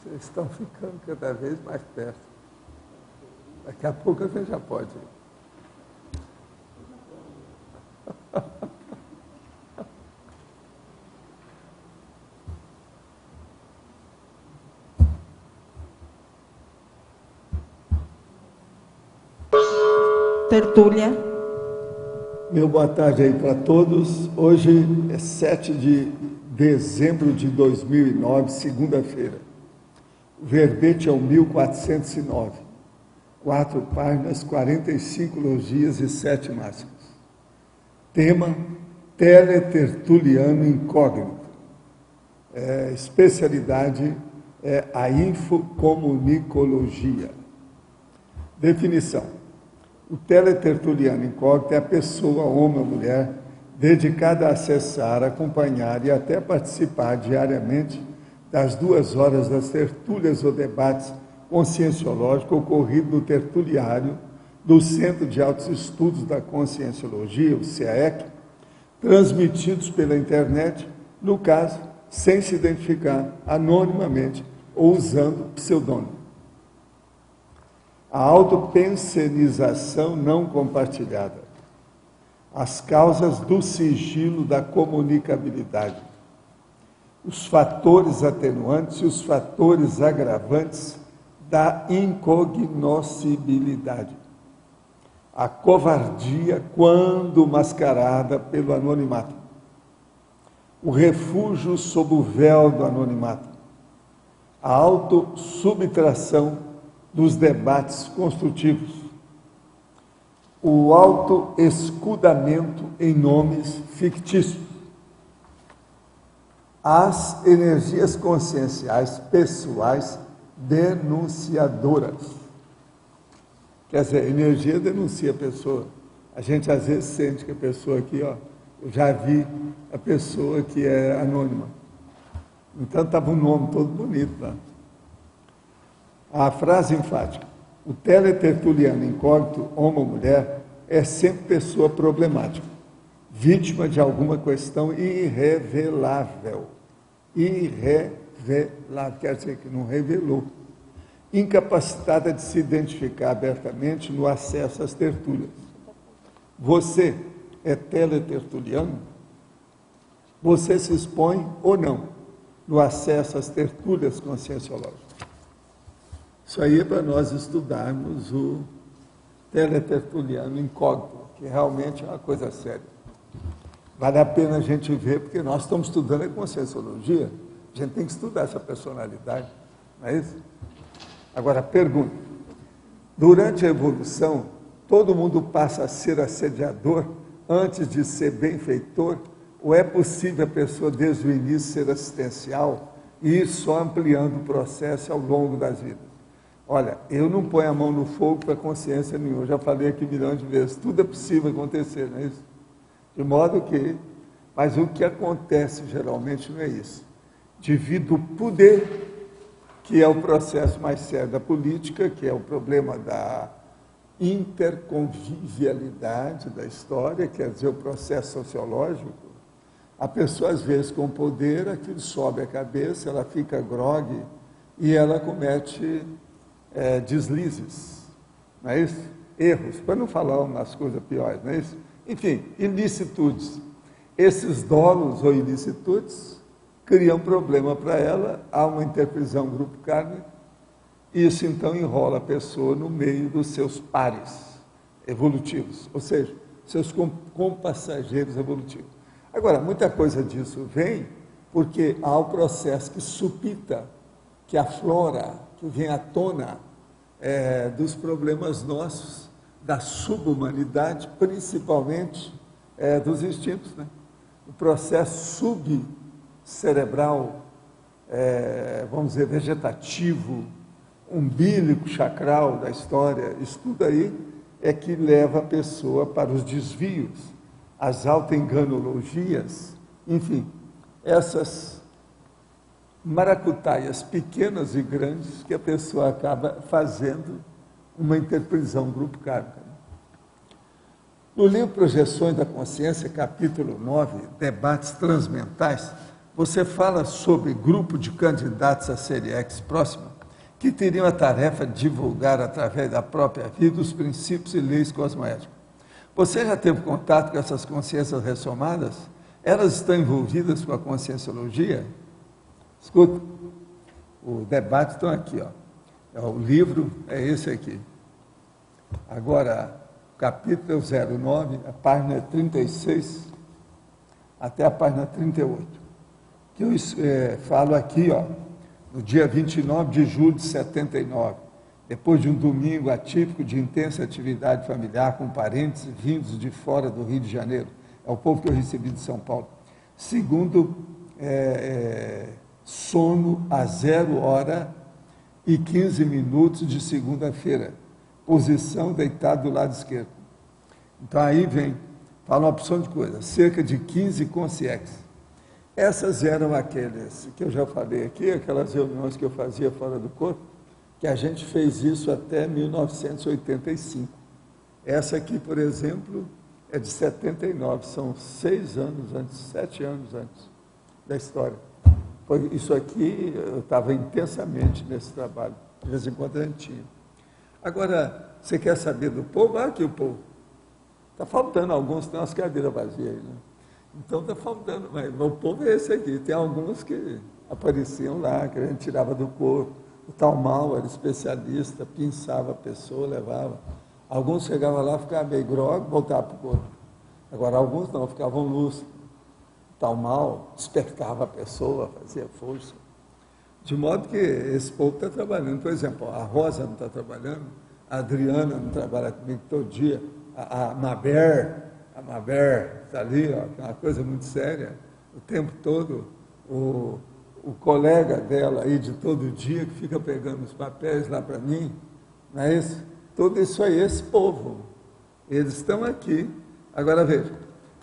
Vocês estão ficando cada vez mais perto. Daqui a pouco a gente já pode ir. Tertúlia. Meu boa tarde aí para todos. Hoje é 7 de dezembro de 2009, segunda-feira. O verbete é o 1409. 4 páginas, 45 logias e 7 máximas. Tema: teletertuliano incógnito. Especialidade é a infocomunicologia. Definição: o teletertuliano incógnito é a pessoa, homem ou mulher, dedicada a acessar, acompanhar e até participar diariamente das 2 horas das tertúlias ou debates conscienciológicos ocorridos no tertuliário do Centro de Altos Estudos da Conscienciologia, o CAEC, transmitidos pela internet, no caso, sem se identificar, anonimamente ou usando pseudônimo. A autopensenização não compartilhada. As causas do sigilo da comunicabilidade. Os fatores atenuantes e os fatores agravantes da incognoscibilidade. A covardia quando mascarada pelo anonimato. O refúgio sob o véu do anonimato. A autossubtração dos debates construtivos, o autoescudamento em nomes fictícios, as energias conscienciais pessoais denunciadoras. Quer dizer, energia denuncia a pessoa. A gente às vezes sente que a pessoa aqui, eu já vi a pessoa que é anônima. Então estava um nome todo bonito lá. A frase enfática: o teletertuliano incógnito, homem ou mulher, é sempre pessoa problemática, vítima de alguma questão irrevelável. Irrevelável, quer dizer que não revelou. Incapacitada de se identificar abertamente no acesso às tertúlias. Você é teletertuliano? Você se expõe ou não no acesso às tertúlias conscienciológicas? Isso aí é para nós estudarmos o teletertuliano incógnito, que realmente é uma coisa séria. Vale a pena a gente ver, porque nós estamos estudando a conscienciologia, a gente tem que estudar essa personalidade, não é isso? Agora, pergunta: durante a evolução, todo mundo passa a ser assediador antes de ser benfeitor? Ou é possível a pessoa, desde o início, ser assistencial e ir só ampliando o processo ao longo das vidas? Olha, eu não ponho a mão no fogo para consciência nenhuma, eu já falei aqui milhões de vezes, tudo é possível acontecer, não é isso? De modo que, mas o que acontece geralmente não é isso. Devido ao poder, que é o processo mais sério da política, que é o problema da interconvivialidade da história, quer dizer, o processo sociológico, a pessoa, às vezes, com poder, aquilo sobe a cabeça, ela fica grogue e ela comete deslizes, não é isso? Erros, para não falar umas coisas piores, não é isso? Enfim, ilicitudes. Esses dolos ou ilicitudes criam problema para ela, há uma interprisão grupo kármico, isso então enrola a pessoa no meio dos seus pares evolutivos, ou seja, seus compassageiros evolutivos. Agora, muita coisa disso vem porque há o processo que supita, que aflora, que vem à tona dos problemas nossos, da subhumanidade, principalmente dos instintos, né? O processo subcerebral, vamos dizer, vegetativo, umbilico chacral da história, isso tudo aí é que leva a pessoa para os desvios, as autoenganologias, enfim, essas maracutaias pequenas e grandes que a pessoa acaba fazendo uma interprisão grupo kármica. No livro Projeções da Consciência, capítulo 9, Debates Transmentais, você fala sobre grupo de candidatos à Série X próxima, que teriam a tarefa de divulgar, através da própria vida, os princípios e leis cosmoéticas. Você já teve contato com essas consciências ressomadas? Elas estão envolvidas com a conscienciologia? Escuta, o debate está aqui, ó. O livro é esse aqui. Agora, o capítulo 09, a página 36 até a página 38. Que eu falo aqui, ó, no dia 29 de julho de 79, depois de um domingo atípico de intensa atividade familiar com parentes vindos de fora do Rio de Janeiro. É o povo que eu recebi de São Paulo. Segundo, sono a 0h15 de segunda-feira. Posição deitado do lado esquerdo. Então aí vem, fala uma opção de coisas, cerca de 15 consciências. Essas eram aqueles que eu já falei aqui, aquelas reuniões que eu fazia fora do corpo, que a gente fez isso até 1985. Essa aqui, por exemplo, é de 79, são 6 anos antes, 7 anos antes da história. Isso aqui, eu estava intensamente nesse trabalho, de vez em quando a gente tinha. Agora, você quer saber do povo? Ah, aqui o povo. Está faltando alguns, tem umas cadeiras vazias aí, né? Então está faltando, mas o povo é esse aqui. Tem alguns que apareciam lá, que a gente tirava do corpo. O tal mal era especialista, pinçava a pessoa, levava. Alguns chegavam lá, ficavam meio grogue, voltavam para o corpo. Agora, alguns não, ficavam lúcidos. O tal mal despertava a pessoa, fazia força. De modo que esse povo está trabalhando. Por exemplo, a Rosa não está trabalhando, a Adriana não trabalha comigo todo dia, a Maber está ali, ó, que é uma coisa muito séria, o tempo todo, o colega dela aí de todo dia, que fica pegando os papéis lá para mim, não é isso? Tudo isso aí, esse povo, eles estão aqui. Agora veja,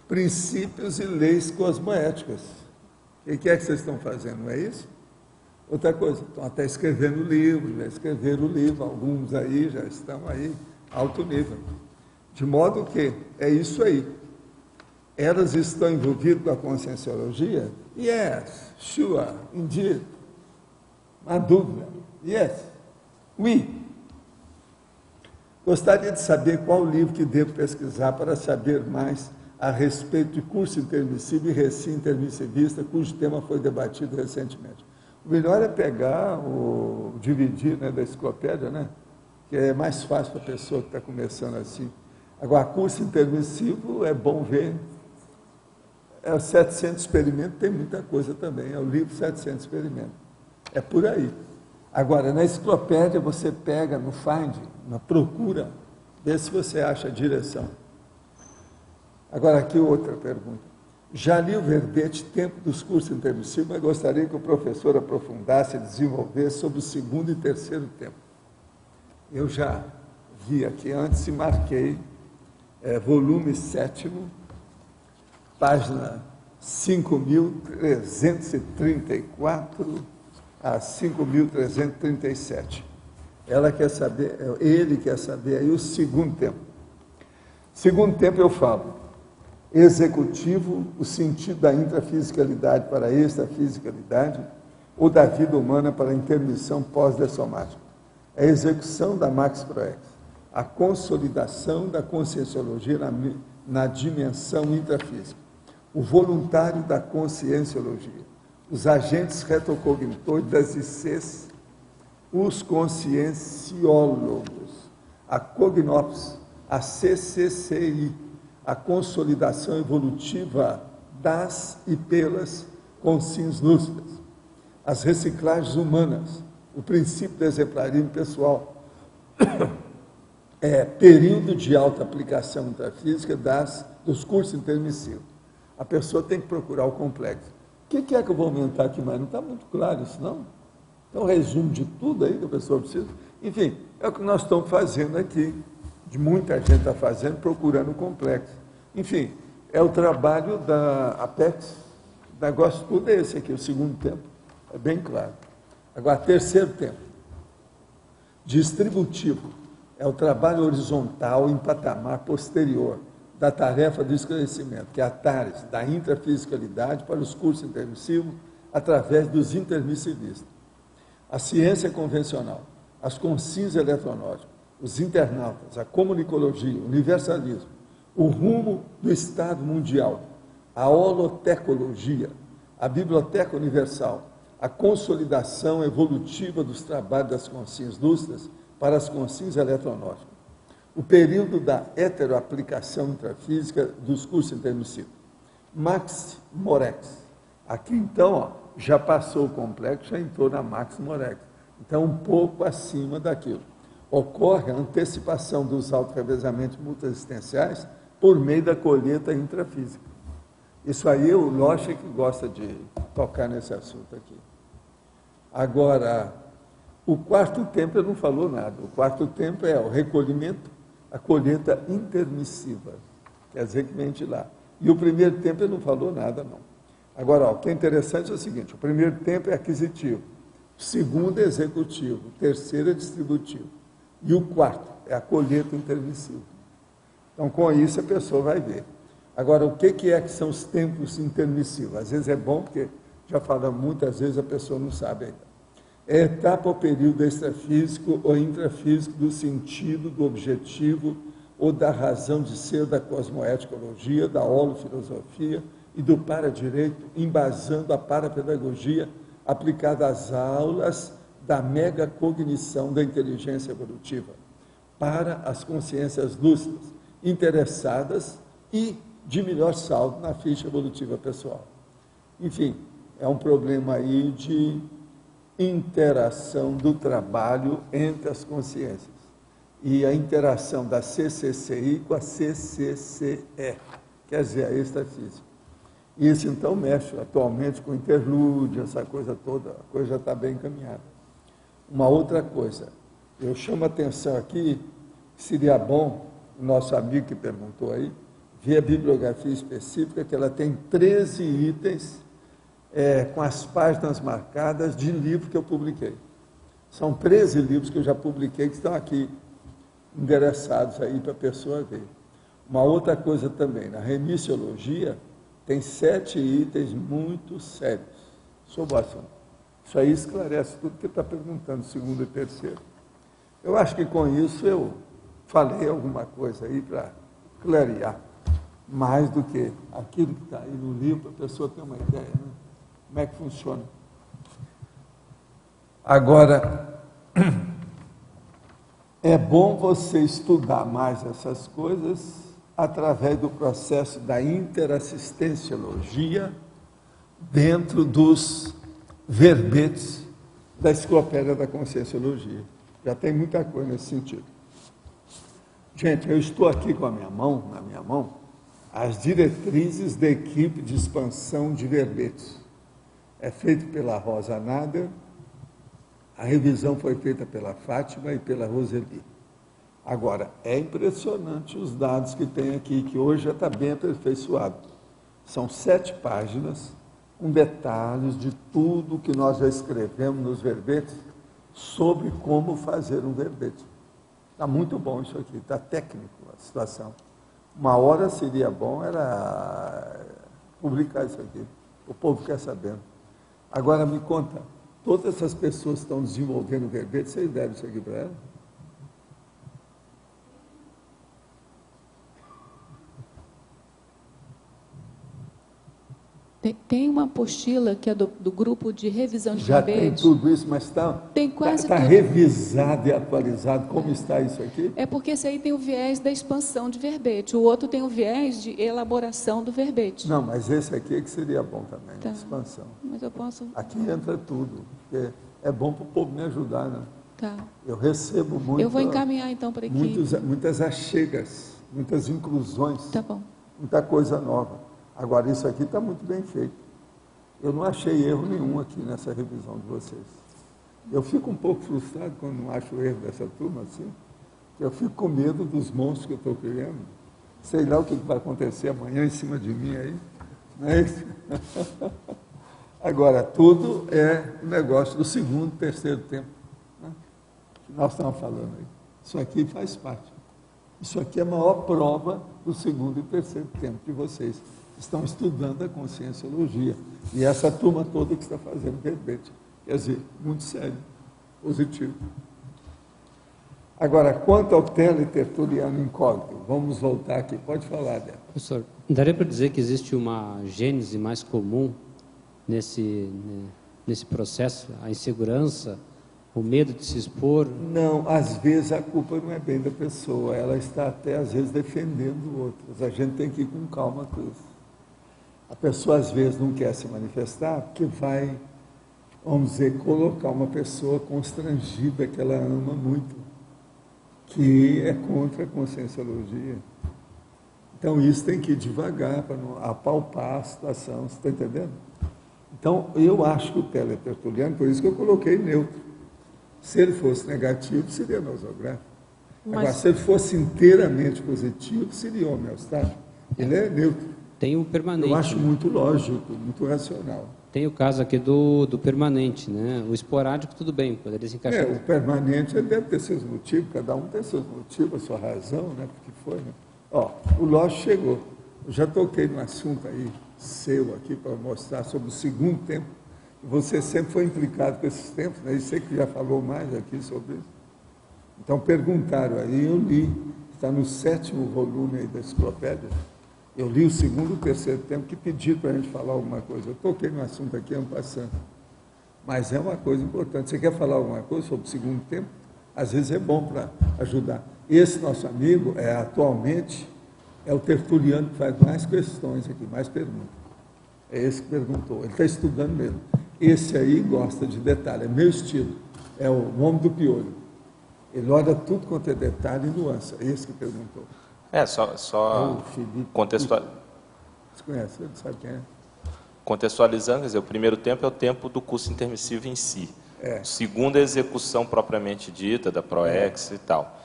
princípios e leis cosmoéticas. O que é que vocês estão fazendo, não é isso? Outra coisa, estão até escrevendo livro, já escreveram o livro, alguns aí já estão aí, alto nível. De modo que é isso aí. Elas estão envolvidas com a conscienciologia? Yes, sure, indeed. Uma dúvida. Yes, oui. Gostaria de saber qual livro que devo pesquisar para saber mais a respeito de curso intermissivo e recém intermissivista, cujo tema foi debatido recentemente. O melhor é pegar dividir, né, da enciclopédia, né, que é mais fácil para a pessoa que está começando assim. Agora, curso intermissivo é bom ver. É o 700 Experimentos, tem muita coisa também, é o livro 700 Experimentos. É por aí. Agora, na enciclopédia, você pega no Find, na procura, vê se você acha a direção. Agora, aqui outra pergunta. Já li o verbete Tempo dos Cursos Intermissivos, mas gostaria que o professor aprofundasse e desenvolvesse sobre o segundo e terceiro tempo. Eu já vi aqui antes e marquei volume 7º, página 5.334 a 5.337. Ele quer saber aí o segundo tempo. Segundo tempo eu falo, executivo, o sentido da intrafisicalidade para a extrafisicalidade, ou da vida humana para a intermissão pós-dessomática. A execução da Max Proex, a consolidação da conscienciologia na dimensão intrafísica, o voluntário da conscienciologia, os agentes retrocognitores das ICs, os conscienciólogos, a Cognops, a CCCI, a consolidação evolutiva das e pelas consciências lúcidas, as reciclagens humanas, o princípio do exemplarismo pessoal, período de alta aplicação intrafísica dos cursos intermissivos. A pessoa tem que procurar o complexo. O que é que eu vou aumentar aqui mais? Não está muito claro isso, não? Então, resumo de tudo aí que a pessoa precisa. Enfim, é o que nós estamos fazendo aqui, de muita gente está fazendo, procurando o complexo. Enfim, é o trabalho da Apex, o negócio tudo é esse aqui, o segundo tempo, é bem claro. Agora, terceiro tempo, distributivo, é o trabalho horizontal em patamar posterior da tarefa do esclarecimento, que é a TARES, da intrafisicalidade para os cursos intermissivos, através dos intermissivistas. A ciência convencional, as consciências eletronógicas, os internautas, a comunicologia, o universalismo, o rumo do Estado mundial, a holotecologia, a biblioteca universal, a consolidação evolutiva dos trabalhos das consciências lúcidas para as consciências eletronógicas, o período da heteroaplicação intrafísica dos cursos intermissivos. Max Morex. Aqui, então, já passou o complexo, já entrou na Max Morex. Então, um pouco acima daquilo. Ocorre a antecipação dos auto-revezamentos multiexistenciais por meio da colheita intrafísica. Isso aí o Loche que gosta de tocar nesse assunto aqui. Agora, o quarto tempo ele não falou nada. O quarto tempo é o recolhimento, a colheita intermissiva. Quer dizer que vem de lá. E o primeiro tempo ele não falou nada, não. Agora, o que é interessante é o seguinte, o primeiro tempo é aquisitivo, o segundo é executivo, o terceiro é distributivo. E o quarto é a colheita intermissiva. Então, com isso, a pessoa vai ver. Agora, o que é que são os tempos intermissivos? Às vezes é bom, porque já falamos muitas vezes, a pessoa não sabe ainda. É etapa ou período extrafísico ou intrafísico do sentido, do objetivo ou da razão de ser da cosmoeticologia, da holofilosofia e do paradireito, embasando a parapedagogia aplicada às aulas da megacognição da inteligência evolutiva para as consciências lúcidas, interessadas e de melhor saldo na ficha evolutiva pessoal. Enfim, é um problema aí de interação do trabalho entre as consciências e a interação da CCCI com a CCCE, quer dizer, a extrafísica. Isso, então, mexe atualmente com interlúdio, essa coisa toda, a coisa já está bem encaminhada. Uma outra coisa, eu chamo a atenção aqui, seria bom, o nosso amigo que perguntou aí, ver a bibliografia específica, que ela tem 13 itens com as páginas marcadas de livro que eu publiquei. São 13 livros que eu já publiquei, que estão aqui endereçados aí para a pessoa ver. Uma outra coisa também, na remissiologia, tem 7 itens muito sérios sobre o assunto. Isso aí esclarece tudo que está perguntando, segundo e terceiro. Eu acho que com isso eu falei alguma coisa aí para clarear, mais do que aquilo que está aí no livro, para a pessoa ter uma ideia, né? Como é que funciona. Agora, é bom você estudar mais essas coisas através do processo da interassistenciologia dentro dos verbetes da enciclopédia da Conscienciologia. Já tem muita coisa nesse sentido. Gente, eu estou aqui com a minha mão, na minha mão, as diretrizes da equipe de expansão de verbetes. É feito pela Rosa Nader, a revisão foi feita pela Fátima e pela Roseli. Agora, é impressionante os dados que tem aqui, que hoje já está bem aperfeiçoado. São 7 páginas, com detalhes de tudo que nós já escrevemos nos verbetes, sobre como fazer um verbete. Está muito bom isso aqui, está técnico a situação. Uma hora seria bom era publicar isso aqui, o povo quer sabendo. Agora me conta, todas essas pessoas que estão desenvolvendo o verbete, vocês deram isso aqui para elas? Tem uma apostila que é do grupo de revisão de já verbetes. tem tudo isso, mas está revisado e atualizado. Como está isso aqui? É porque esse aí tem o viés da expansão de verbete, o outro tem o viés de elaboração do verbete. Não, mas esse aqui é que seria bom também, Tá. Expansão. Mas eu posso... Aqui entra tudo, porque é bom para o povo me ajudar, né? Tá. Eu recebo muito. Eu vou encaminhar então para a equipe. Muitas achegas, muitas inclusões, Tá bom. muita coisa nova. Agora, isso aqui está muito bem feito. Eu não achei erro nenhum aqui nessa revisão de vocês. Eu fico um pouco frustrado quando não acho erro dessa turma, assim, eu fico com medo dos monstros que eu estou criando. Sei lá o que vai acontecer amanhã em cima de mim aí. Não é isso? Agora, tudo é o negócio do segundo, terceiro tempo, né, que nós estamos falando aí. Isso aqui faz parte. Isso aqui é a maior prova do segundo e terceiro tempo de vocês. estão estudando a conscienciologia. E essa turma toda que está fazendo verbete. Quer dizer, muito sério, positivo. Agora, quanto ao teletertuliano incógnito, vamos voltar aqui. Pode falar, Débora. Professor, daria para dizer que existe uma gênese mais comum nesse processo, a insegurança, o medo de se expor? Não, às vezes a culpa não é bem da pessoa, ela está até às vezes defendendo outros. A gente tem que ir com calma com isso. A pessoa às vezes não quer se manifestar porque vai, vamos dizer, colocar uma pessoa constrangida que ela ama muito, que é contra a conscienciologia. Então isso tem que ir devagar para não apalpar a situação, você está entendendo? Então eu acho que o teletertuliano, por isso que eu coloquei neutro. Se ele fosse negativo, seria nosográfico. Agora, se ele fosse inteiramente positivo, seria homeostático. Ele é neutro. Tem o permanente. Eu acho muito lógico, muito racional. Tem o caso aqui do permanente, né? O esporádico, tudo bem, poderia se encaixar. O permanente ele deve ter seus motivos, cada um tem seus motivos, a sua razão, né? Porque foi, né? Ó, o Lógico chegou. Eu já toquei no assunto aí, seu aqui, para mostrar sobre o segundo tempo. Você sempre foi implicado com esses tempos, né? E você que já falou mais aqui sobre isso. Então perguntaram aí, eu li, está no 7º volume aí da enciclopédia. Eu li o 2º e o 3º tempo que pediram para a gente falar alguma coisa. Eu toquei no assunto aqui ano passado. Mas é uma coisa importante. Você quer falar alguma coisa sobre o 2º tempo? Às vezes é bom para ajudar. Esse nosso amigo, atualmente, é o tertuliano que faz mais questões aqui, mais perguntas. É esse que perguntou. Ele está estudando mesmo. Esse aí gosta de detalhe, é meu estilo. É o homem do piolho. Ele olha tudo quanto é detalhe e nuance. É esse que perguntou. Só contextualizando. Você conhece, ele sabe quem é? Contextualizando, quer dizer, o primeiro tempo é o tempo do curso intermissivo em si. O segundo é a execução propriamente dita, da PROEX e tal.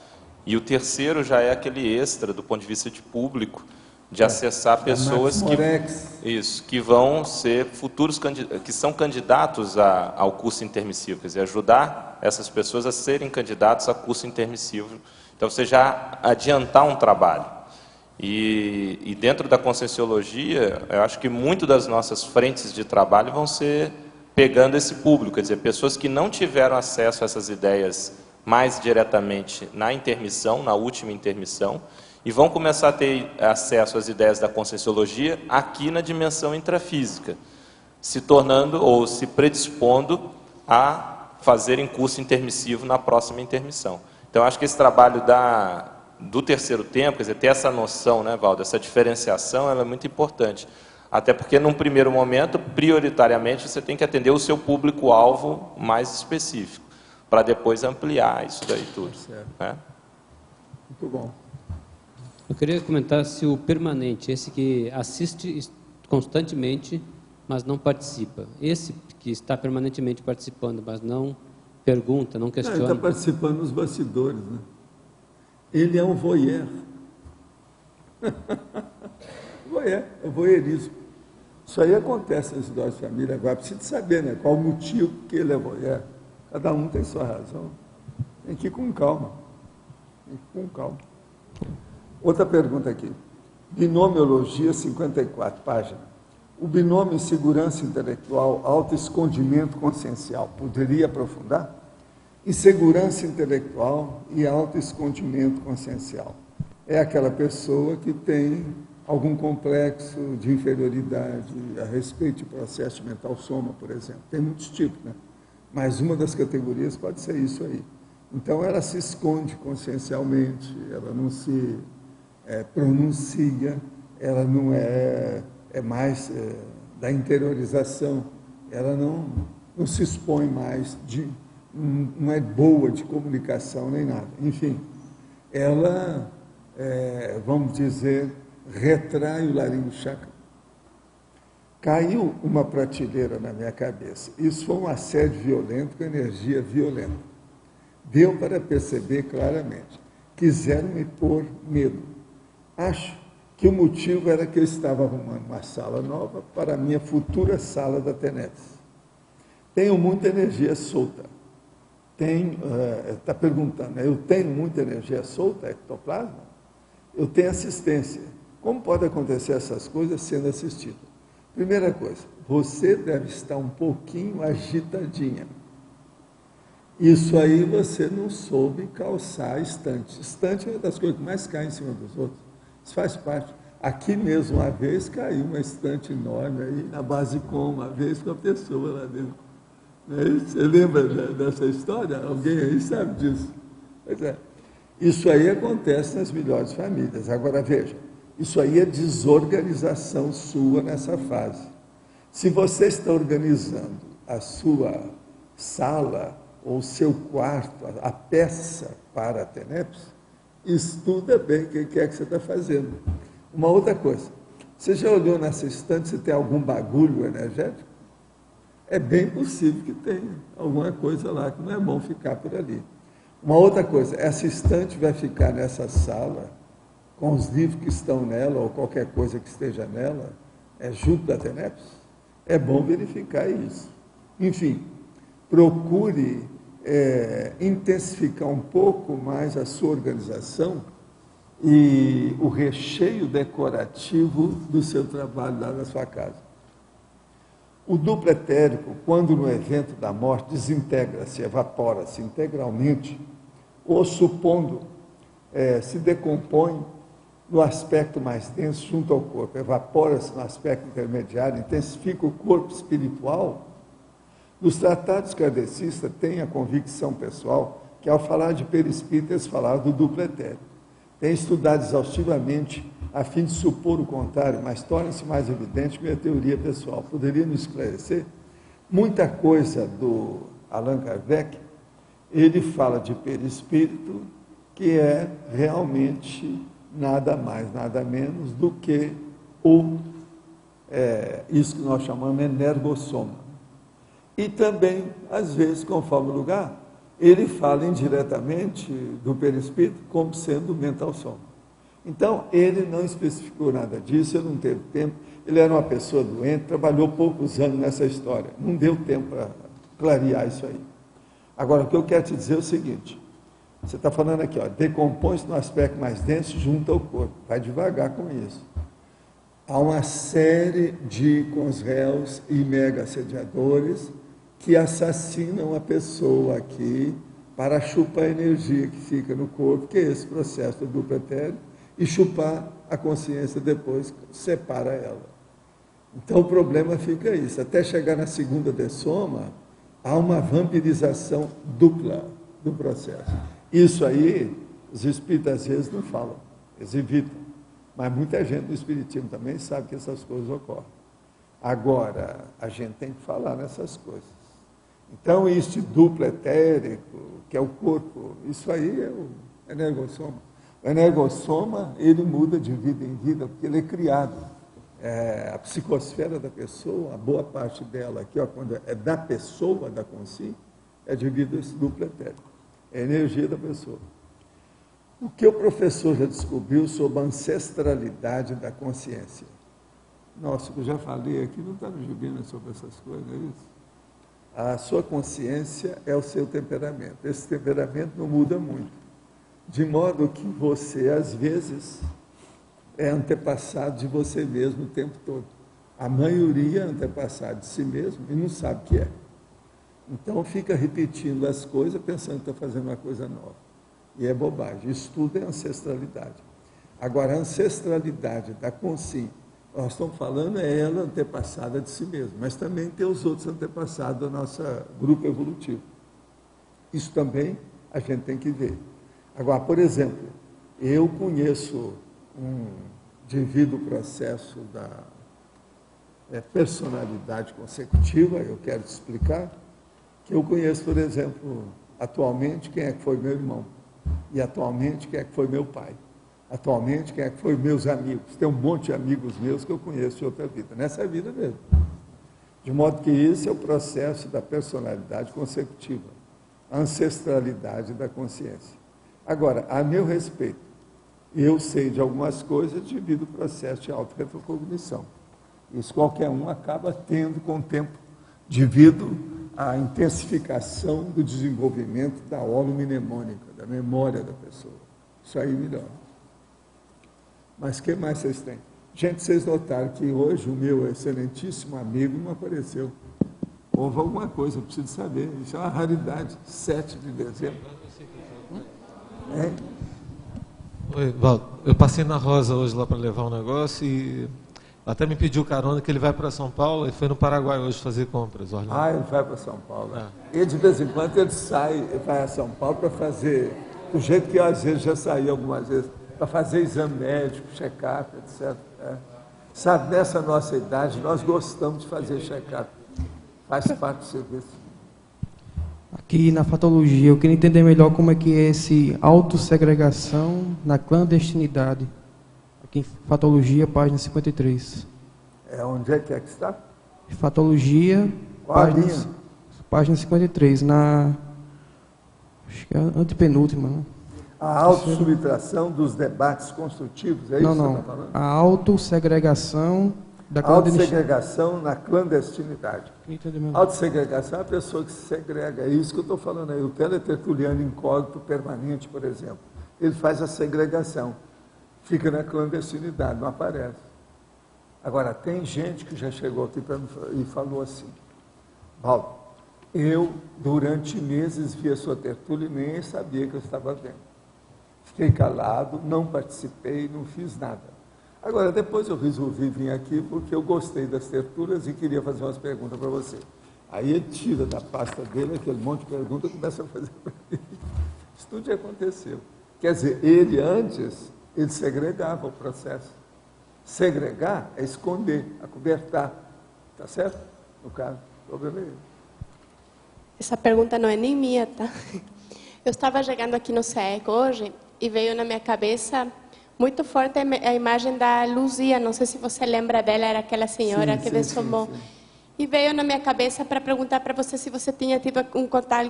E o terceiro já é aquele extra, do ponto de vista de público, de acessar pessoas que vão ser futuros que são candidatos ao curso intermissivo, quer dizer, ajudar essas pessoas a serem candidatos a curso intermissivo. Então, você já adiantar um trabalho. E dentro da conscienciologia, eu acho que muito das nossas frentes de trabalho vão ser pegando esse público, quer dizer, pessoas que não tiveram acesso a essas ideias mais diretamente na intermissão, na última intermissão, e vão começar a ter acesso às ideias da conscienciologia aqui na dimensão intrafísica, se tornando ou se predispondo a fazerem curso intermissivo na próxima intermissão. Então, acho que esse trabalho do terceiro tempo, quer dizer, ter essa noção, né, Valdo, essa diferenciação, ela é muito importante. Até porque, num primeiro momento, prioritariamente, você tem que atender o seu público-alvo mais específico, para depois ampliar isso daí tudo. Né? Muito bom. Eu queria comentar se o permanente, esse que assiste constantemente, mas não participa, esse que está permanentemente participando, mas não pergunta, não questiona. Ele está participando nos bastidores, né? Ele é um voyeur. Voyeur, é voyeurismo. Isso aí acontece nas histórias de família. Agora, precisa saber, né, qual o motivo que ele é voyeur. Cada um tem sua razão. Tem que ir com calma. Tem que ir com calma. Outra pergunta aqui. Binomiologia 54, página. O binômio insegurança intelectual, autoescondimento consciencial, poderia aprofundar? Insegurança intelectual e autoescondimento consciencial. É aquela pessoa que tem algum complexo de inferioridade a respeito de processo mental soma, por exemplo. Tem muitos tipos, né? Mas uma das categorias pode ser isso aí. Então, ela se esconde consciencialmente, ela não se pronuncia, ela não é mais da interiorização, ela não se expõe mais, não é boa de comunicação nem nada. Enfim, ela, vamos dizer, retrai o laringo chakra. Caiu uma prateleira na minha cabeça. Isso foi um assédio violento com energia violenta. Deu para perceber claramente. Quiseram me pôr medo. Acho que o motivo era que eu estava arrumando uma sala nova para a minha futura sala da TENEPS. Tenho muita energia solta. Está perguntando, eu tenho muita energia solta, ectoplasma? Eu tenho assistência. como pode acontecer essas coisas sendo assistido? Primeira coisa, você deve estar um pouquinho agitadinha. Isso aí você não soube calçar estante. Estante é uma das coisas que mais cai em cima dos outros. Isso faz parte. Aqui mesmo, uma vez, caiu uma estante enorme aí, na base com uma vez com a pessoa lá dentro. Não é isso? Você lembra dessa história? Alguém aí sabe disso? Pois é. Isso aí acontece nas melhores famílias. Agora, veja, isso aí é desorganização sua nessa fase. Se você está organizando a sua sala ou o seu quarto, a peça para a TENEPS, estuda bem o que é que você está fazendo. Uma outra coisa, você já olhou nessa estante se tem algum bagulho energético? É bem possível que tenha alguma coisa lá que não é bom ficar por ali. Uma outra coisa, essa estante vai ficar nessa sala, com os livros que estão nela, ou qualquer coisa que esteja nela, junto da TENEPS? É bom verificar isso. Enfim, procure intensificar um pouco mais a sua organização e o recheio decorativo do seu trabalho lá na sua casa. O duplo etérico, quando no evento da morte, desintegra-se, evapora-se integralmente, ou supondo, se decompõe no aspecto mais denso junto ao corpo, evapora-se no aspecto intermediário, intensifica o corpo espiritual. Nos tratados kardecistas tem a convicção pessoal que, ao falar de perispírito, eles falaram do duplo etérico. Tem estudado exaustivamente a fim de supor o contrário, mas torna-se mais evidente minha teoria pessoal. Poderia nos esclarecer? Muita coisa do Allan Kardec, ele fala de perispírito, que é realmente nada mais, nada menos do que isso que nós chamamos de energossoma. E também, às vezes, conforme o lugar, ele fala indiretamente do perispírito como sendo mental soma. Então, ele não especificou nada disso, ele não teve tempo, ele era uma pessoa doente, trabalhou poucos anos nessa história, não deu tempo para clarear isso aí. Agora, o que eu quero te dizer é o seguinte, você está falando aqui, decompõe-se no aspecto mais denso junto ao corpo, vai devagar com isso. Há uma série de consréus e mega assediadores que assassinam a pessoa aqui para chupar a energia que fica no corpo, que é esse processo do duplo etérico, e chupar a consciência depois, separa ela. Então o problema fica isso, até chegar na segunda dessoma, há uma vampirização dupla do processo. Isso aí, os espíritas às vezes não falam, eles evitam, mas muita gente do espiritismo também sabe que essas coisas ocorrem. Agora, a gente tem que falar nessas coisas. Então, este duplo etérico, que é o corpo, isso aí é o energossoma. O energossoma, ele muda de vida em vida, porque ele é criado. A psicosfera da pessoa, a boa parte dela aqui, quando é da pessoa, da consciência, é devido a esse duplo etérico. É a energia da pessoa. O que o professor já descobriu sobre a ancestralidade da consciência? Nossa, eu já falei aqui, não está no Gibina sobre essas coisas, é isso? A sua consciência é o seu temperamento. Esse temperamento não muda muito. De modo que você, às vezes, é antepassado de você mesmo o tempo todo. A maioria é antepassado de si mesmo e não sabe o que é. Então, fica repetindo as coisas, pensando que está fazendo uma coisa nova. E é bobagem. Isso tudo é ancestralidade. Agora, a ancestralidade da consciência, nós estamos falando é ela antepassada de si mesma, mas também tem os outros antepassados do nosso grupo evolutivo. Isso também a gente tem que ver. Agora, por exemplo, eu conheço devido ao processo da personalidade consecutiva, eu quero te explicar, que eu conheço, por exemplo, atualmente quem é que foi meu irmão, e atualmente quem é que foi meu pai. Atualmente, quem é que foi meus amigos? Tem um monte de amigos meus que eu conheço de outra vida, nessa vida mesmo. De modo que esse é o processo da personalidade consecutiva, a ancestralidade da consciência. Agora, a meu respeito, eu sei de algumas coisas devido ao processo de auto-retrocognição. Isso qualquer um acaba tendo com o tempo, devido à intensificação do desenvolvimento da holomnemônica, da memória da pessoa. Isso aí melhora. Mas o que mais vocês têm? Gente, vocês notaram que hoje o meu excelentíssimo amigo não apareceu. Houve alguma coisa, eu preciso saber. Isso é uma raridade. 7 de dezembro. É? Oi, Valdo. Eu passei na Rosa hoje lá para levar um negócio e até me pediu carona que ele vai para São Paulo e foi no Paraguai hoje fazer compras. Orlando. Ah, ele vai para São Paulo. E de vez em quando ele sai, vai a São Paulo para fazer, do jeito que eu às vezes já saí algumas vezes, para fazer exame médico, check-up, etc. Sabe, nessa nossa idade, nós gostamos de fazer check-up. Faz parte do serviço. Aqui na fatologia, eu queria entender melhor como é que é esse autossegregação na clandestinidade. Aqui em fatologia, página 53. Onde é que está? Fatologia, página 53, acho que é a antepenúltima, né? A autossubtração dos debates construtivos, é isso que você está falando? A autossegregação da clandestinidade. Autossegregação na clandestinidade. Autossegregação é a pessoa que se segrega, é isso que eu estou falando aí. O teletertuliano incógnito permanente, por exemplo, ele faz a segregação, fica na clandestinidade, não aparece. Agora, tem gente que já chegou aqui para mim e falou assim: Paulo, eu durante meses vi a sua tertúlia e nem sabia que eu estava vendo. Fiquei calado, não participei, não fiz nada. Agora, depois eu resolvi vir aqui porque eu gostei das tertúlias e queria fazer umas perguntas para você. Aí ele tira da pasta dele aquele monte de perguntas e começa a fazer para mim. Isso tudo já aconteceu. Quer dizer, ele antes, ele segregava o processo. Segregar é esconder, acobertar. Tá certo? No caso, o problema é ele. Essa pergunta não é nem minha, tá? Eu estava chegando aqui no CEEC hoje e veio na minha cabeça muito forte a imagem da Luzia, não sei se você lembra dela, era aquela senhora que dessomou. Sim. E veio na minha cabeça para perguntar para você se você tinha tido algum contato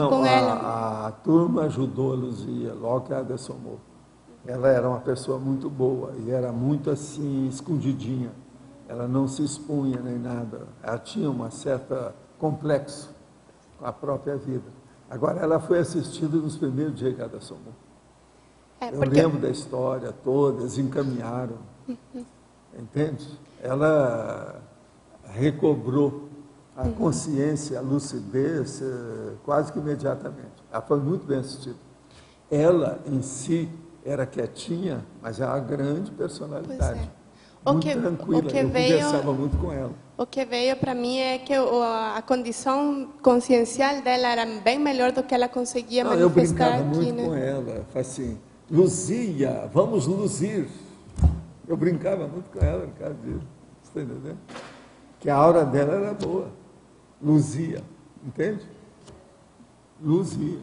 com ela. A turma ajudou a Luzia, logo que ela dessomou. Ela era uma pessoa muito boa e era muito assim, escondidinha. Ela não se expunha nem nada. Ela tinha um certo complexo com a própria vida. Agora, ela foi assistida nos primeiros dias que ela dessomou. Eu lembro da história toda, eles encaminharam. Entende? Ela recobrou a consciência, a lucidez, quase que imediatamente. Ela foi muito bem assistida. Ela, em si, era quietinha, mas é uma grande personalidade. Muito tranquila, eu conversava muito com ela. O que veio para mim é que a condição consciencial dela era bem melhor do que ela conseguia manifestar aqui. Eu brincava muito com ela, assim, Luzia, vamos luzir. Eu brincava muito com ela por causa disso, você está entendendo? Que a aura dela era boa, luzia, entende? Luzia.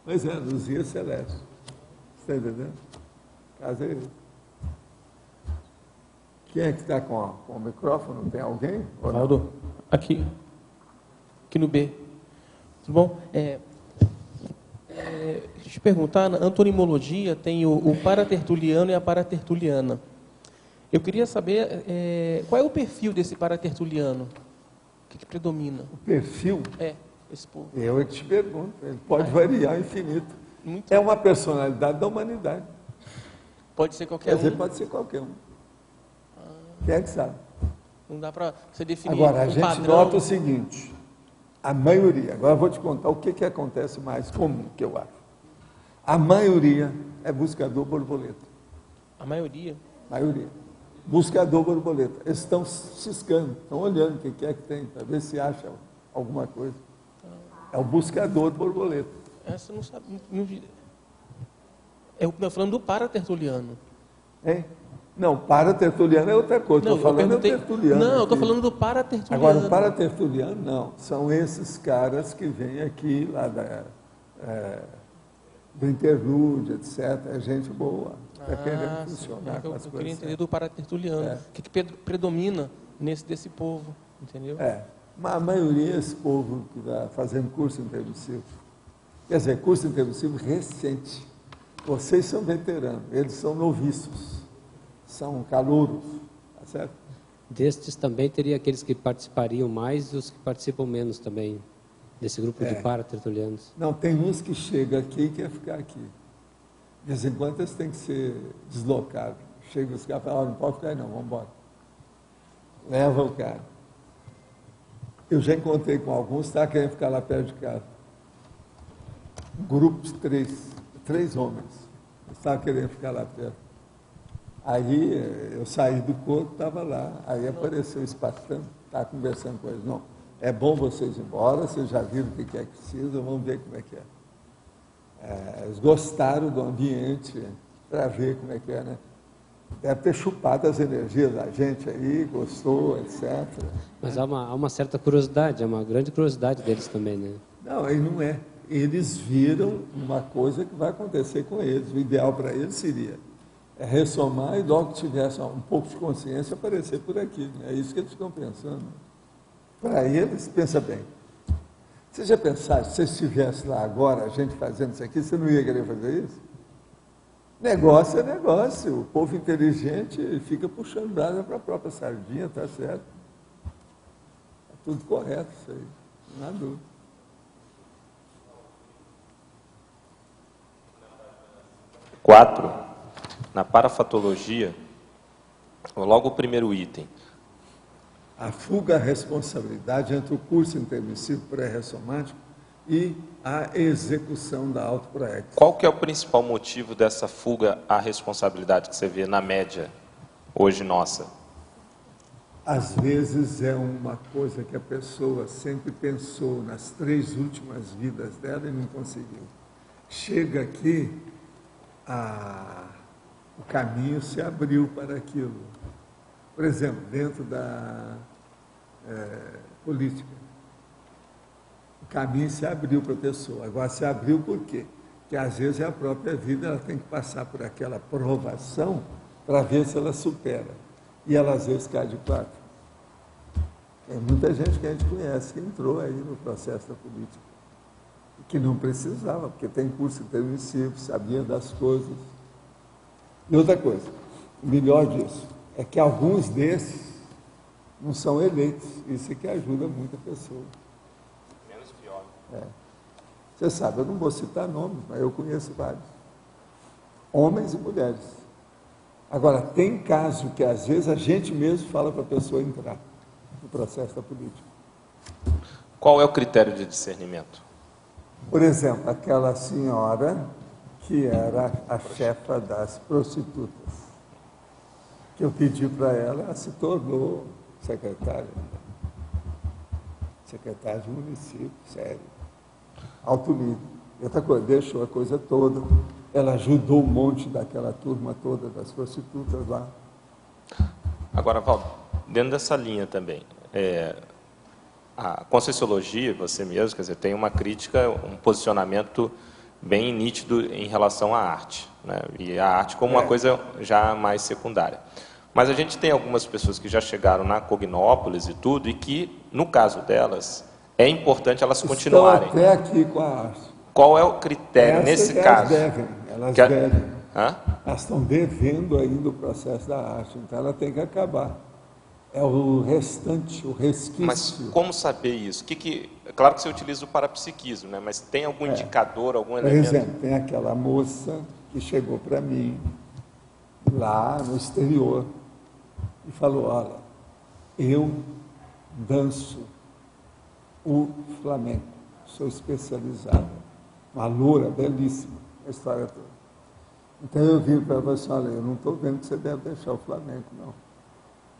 Pois é, luzia celeste, você está entendendo? Caso é esse. Quem é que está com o microfone? Tem alguém? Valdo, aqui no B. Tudo bom? Deixa eu te perguntar, na antonimologia tem o paratertuliano e a paratertuliana. Eu queria saber qual é o perfil desse paratertuliano? O que predomina? O perfil? Esse povo. Eu é que te pergunto, ele pode variar infinito. É uma personalidade da humanidade. Pode ser qualquer um? Quer dizer, pode ser qualquer um. Quem é que sabe? Não dá para você definir agora, a gente nota o seguinte, a maioria, agora eu vou te contar o que acontece mais comum, que eu acho. A maioria é buscador borboleta. A maioria? Maioria. Buscador borboleta. Eles estão ciscando, estão olhando o que é que tem, para ver se acha alguma coisa. É o buscador borboleta. Essa eu não sabia. Eu estou falando do paratertuliano. Hein? Não, paratertuliano é outra coisa. Estou falando do tertuliano. Não, eu estou falando do paratertuliano. Agora, o paratertuliano, não. São esses caras que vêm aqui, lá do interlúdio, etc. É gente boa. Está querendo funcionar com as coisas. Eu queria entender do paratertuliano. O que predomina desse povo, entendeu? A maioria é esse povo que está fazendo curso intermissivo. Quer dizer, curso intermissivo recente. Vocês são veteranos, eles são noviços. São calouros, tá certo? Destes também teria aqueles que participariam mais e os que participam menos também, desse grupo de paratertulianos. Não, tem uns que chegam aqui e querem ficar aqui. De vez em quando eles têm que ser deslocados. Chega os caras e falam, não pode ficar aí não, vamos embora. Leva o cara. Eu já encontrei com alguns que estavam querendo ficar lá perto de casa. Um grupo de três homens. Estavam querendo ficar lá perto. Aí eu saí do corpo, estava lá. Aí apareceu o espartano, estava conversando com eles. Não, é bom vocês ir embora, vocês já viram o que é que precisa, vamos ver como é que é. Eles gostaram do ambiente para ver como é que é, né? Deve ter chupado as energias da gente aí, gostou, etc. Mas há uma certa curiosidade, é uma grande curiosidade deles também, né? Não, aí não é. Eles viram uma coisa que vai acontecer com eles. O ideal para eles seria ressomar e logo que tivesse um pouco de consciência aparecer por aqui. É isso que eles ficam pensando. Para eles, pensa bem. Você já pensaram, se você estivesse lá agora, a gente fazendo isso aqui, você não ia querer fazer isso? Negócio é negócio. O povo inteligente fica puxando brasa para a própria sardinha, tá certo? É tudo correto isso aí, não há dúvida. Quatro, na parafatologia, logo o primeiro item. A fuga à responsabilidade entre o curso intermissivo pré-ressomático e a execução da autoproexia. Qual que é o principal motivo dessa fuga à responsabilidade que você vê na média hoje nossa? Às vezes é uma coisa que a pessoa sempre pensou nas 3 últimas vidas dela e não conseguiu. Chega aqui, o caminho se abriu para aquilo. Por exemplo, dentro da política, o caminho se abriu para a pessoa. Agora, se abriu por quê? Porque às vezes a própria vida ela tem que passar por aquela provação para ver se ela supera. E ela às vezes cai de quatro. Tem muita gente que a gente conhece que entrou aí no processo da política. E que não precisava, porque tem curso intermissivo, sabia das coisas. E outra coisa, o melhor disso, é que alguns desses não são eleitos. Isso é que ajuda muito a pessoa. Menos pior. Você sabe, eu não vou citar nomes, mas eu conheço vários. Homens e mulheres. Agora, tem caso que às vezes a gente mesmo fala para a pessoa entrar no processo da política. Qual é o critério de discernimento? Por exemplo, aquela senhora que era a chefa das prostitutas, que eu pedi para ela se tornou secretária de município, sério, alto nível. E outra coisa, deixou a coisa toda, ela ajudou um monte daquela turma toda das prostitutas lá. Agora, Valdo, dentro dessa linha também, a Conscienciologia, você mesmo, quer dizer, tem uma crítica, um posicionamento bem nítido em relação à arte, né? E a arte como uma coisa já mais secundária. Mas a gente tem algumas pessoas que já chegaram na Cognópolis e tudo, e que, no caso delas, é importante elas continuarem. Estão até aqui com a arte. Qual é o critério nesse caso? Elas devem. Elas estão devendo ainda o processo da arte, então ela tem que acabar. É o restante, o resquício. Mas como saber isso? É claro que você utiliza o parapsiquismo, né? Mas tem algum indicador, algum elemento? Por exemplo, tem aquela moça que chegou para mim lá no exterior e falou, olha, eu danço o flamenco, sou especializada, uma loura belíssima, a história toda. Então eu vi para ela e falei, olha, eu não estou vendo que você deve deixar o flamenco, não.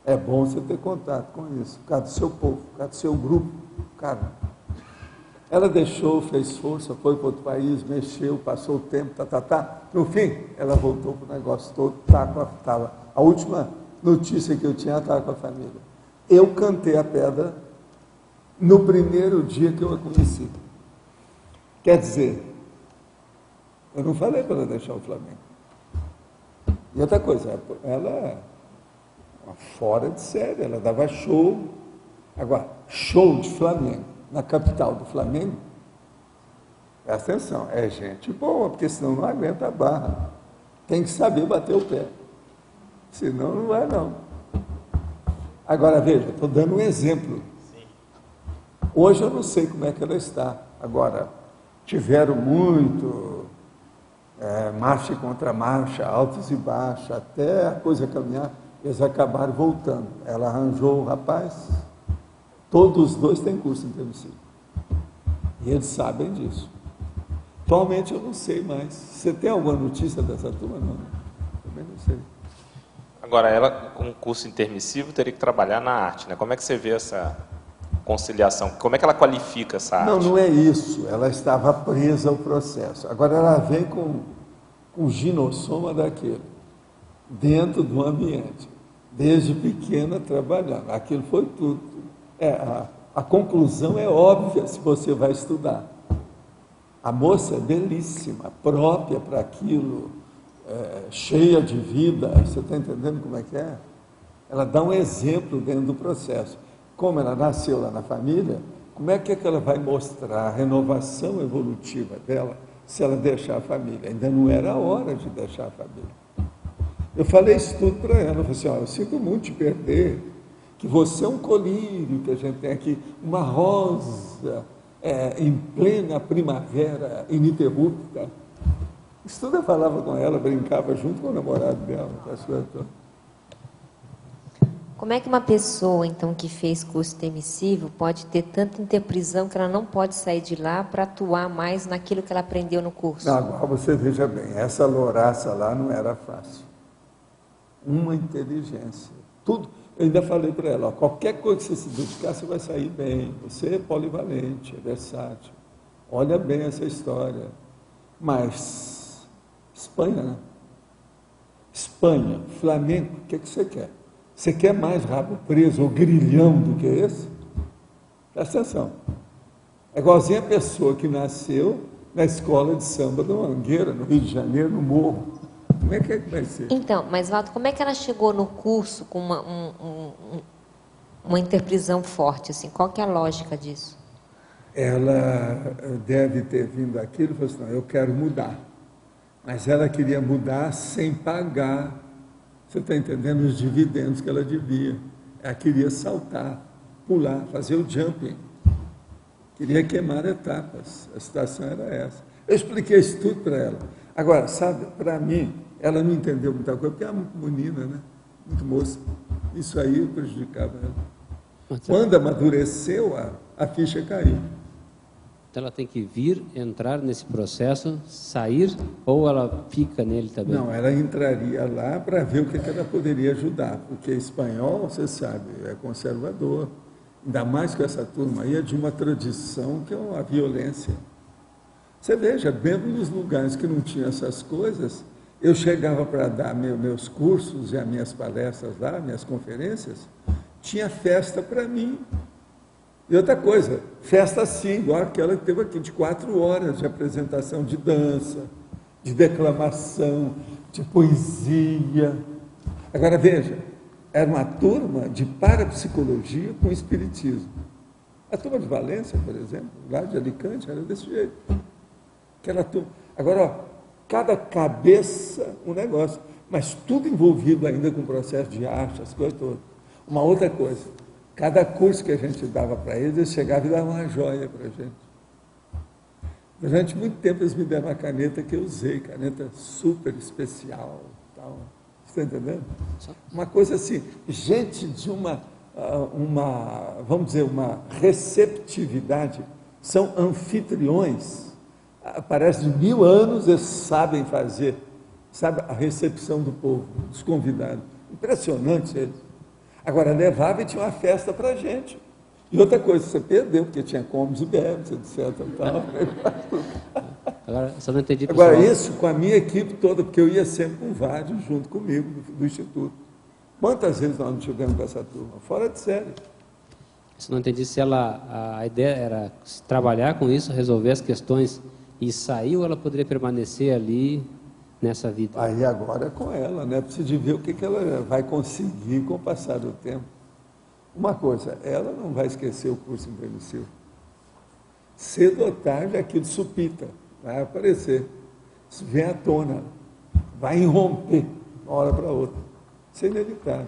É bom você ter contato com isso, por causa do seu povo, por causa do seu grupo, cara. Ela deixou, fez força, foi para outro país, mexeu, passou o tempo, No fim, ela voltou para o negócio todo, a última notícia que eu tinha, estava com a família. Eu cantei a pedra no primeiro dia que eu a conheci. Quer dizer, eu não falei para ela deixar o Flamengo. E outra coisa, ela é fora de série, ela dava show. Agora, show de Flamengo, na capital do Flamengo, presta atenção, é gente boa, porque senão não aguenta a barra. Tem que saber bater o pé. Senão não vai, não. Agora, veja, estou dando um exemplo. Hoje eu não sei como é que ela está. Agora, tiveram muito marcha e contramarcha, altos e baixos, até a coisa caminhar, eles acabaram voltando. Ela arranjou o rapaz, todos os dois têm curso intermissivo. E eles sabem disso. Atualmente eu não sei mais. Você tem alguma notícia dessa turma? Não. Também não sei. Agora, ela com curso intermissivo teria que trabalhar na arte, né? Como é que você vê essa conciliação? Como é que ela qualifica essa arte? Não, não é isso. Ela estava presa ao processo. Agora ela vem com o ginossoma daquele, dentro do ambiente, desde pequena trabalhando. Aquilo foi tudo. A conclusão é óbvia se você vai estudar. A moça é belíssima, própria para aquilo, cheia de vida. Você está entendendo como é que é? Ela dá um exemplo dentro do processo. Como ela nasceu lá na família, como é que ela vai mostrar a renovação evolutiva dela se ela deixar a família? Ainda não era a hora de deixar a família. Eu falei isso tudo para ela. Eu falei assim, eu sinto muito te perder, que você é um colírio, que a gente tem aqui, uma rosa em plena primavera ininterrupta. Isso tudo eu falava com ela, brincava junto com o namorado dela, as coisas todas. Como é que uma pessoa, então, que fez curso intermissivo pode ter tanta interprisão que ela não pode sair de lá para atuar mais naquilo que ela aprendeu no curso? Não, agora você veja bem, essa louraça lá não era fácil. Uma inteligência. Tudo. Eu ainda falei para ela, qualquer coisa que você se dedicar, você vai sair bem. Você é polivalente, é versátil. Olha bem essa história. Mas, Espanha, né? Espanha, Flamengo, o que você quer? Você quer mais rabo preso ou grilhão do que esse? Presta atenção. É igualzinho a pessoa que nasceu na escola de samba da Mangueira, no Rio de Janeiro, no Morro. Como é que vai ser? Então, mas Valdo, como é que ela chegou no curso com uma interprisão forte, assim? Qual que é a lógica disso? Ela deve ter vindo aqui e falou assim, não, eu quero mudar. Mas ela queria mudar sem pagar, você está entendendo, os dividendos que ela devia. Ela queria saltar, pular, fazer o jumping. Queria queimar etapas. A situação era essa. Eu expliquei isso tudo para ela. Agora, sabe, para mim, ela não entendeu muita coisa, porque é uma menina, né? Muito moça. Isso aí prejudicava ela. Quando amadureceu, a ficha caiu. Então ela tem que vir, entrar nesse processo, sair, ou ela fica nele também? Não, ela entraria lá para ver o que ela poderia ajudar, porque espanhol, você sabe, é conservador. Ainda mais que essa turma aí é de uma tradição que é a violência. Você veja, mesmo nos lugares que não tinham essas coisas, eu chegava para dar meus cursos e as minhas palestras lá, minhas conferências, tinha festa para mim. E outra coisa, festa assim, igual aquela que teve aqui, de 4 horas de apresentação de dança, de declamação, de poesia. Agora veja, era uma turma de parapsicologia com espiritismo. A turma de Valência, por exemplo, lá de Alicante, era desse jeito. Aquela turma. Agora, ó, cada cabeça um negócio, mas tudo envolvido ainda com o processo de arte, as coisas todas. Uma outra coisa, cada curso que a gente dava para eles chegavam e davam uma joia para a gente. Durante muito tempo eles me deram uma caneta que eu usei, caneta super especial. Tal. Você está entendendo? Uma coisa assim, gente de vamos dizer, uma receptividade, são anfitriões. Parece de 1000 anos eles sabem fazer, sabe, a recepção do povo, dos convidados. Impressionante eles. Agora, levava e tinha uma festa para a gente. E outra coisa, você perdeu, porque tinha comes e bebes, etc. Agora, só não entendi, agora, isso com a minha equipe toda, porque eu ia sempre com vários junto comigo, do Instituto. Quantas vezes nós não tivemos com essa turma? Fora de série. Só não entendi se a ideia era trabalhar com isso, resolver as questões e sair, ou ela poderia permanecer ali nessa vida? Aí agora é com ela, né? Precisa ver o que ela vai conseguir com o passar do tempo. Uma coisa, ela não vai esquecer o curso intermissivo. Cedo ou tarde aquilo supita, vai aparecer. Isso vem à tona, vai irromper de uma hora para outra. Isso é inevitável.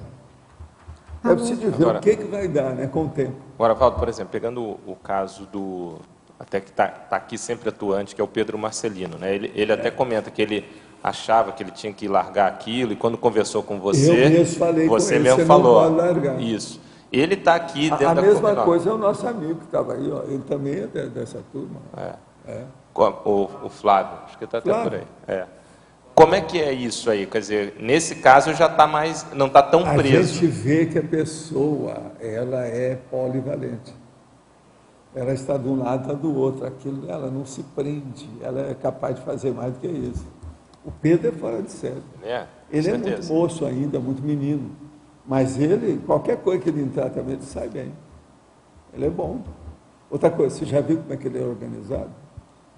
É preciso ver agora, o que vai dar, né, com o tempo. Agora, Valdo, por exemplo, pegando o caso do até que está aqui sempre atuante, que é o Pedro Marcelino, né? Ele até comenta que ele achava que ele tinha que largar aquilo, e quando conversou com você, eu mesmo falei você com ele, mesmo você falou. não pode largar. Isso. Ele está aqui dentro a da mesma Combinó. coisa é o nosso amigo que estava aí, ó. Ele também é dessa turma. O Flávio, acho que está até por aí. Como é que é isso aí? Quer dizer, nesse caso já está mais, não está tão preso. A gente vê que a pessoa, ela é polivalente. Ela está de um lado, está do outro. Aquilo, ela não se prende. Ela é capaz de fazer mais do que isso. O Pedro é fora de série. Ele é muito moço ainda, muito menino. Mas ele, qualquer coisa que ele entrar também, ele sai bem. Ele é bom. Outra coisa, você já viu como é que ele é organizado?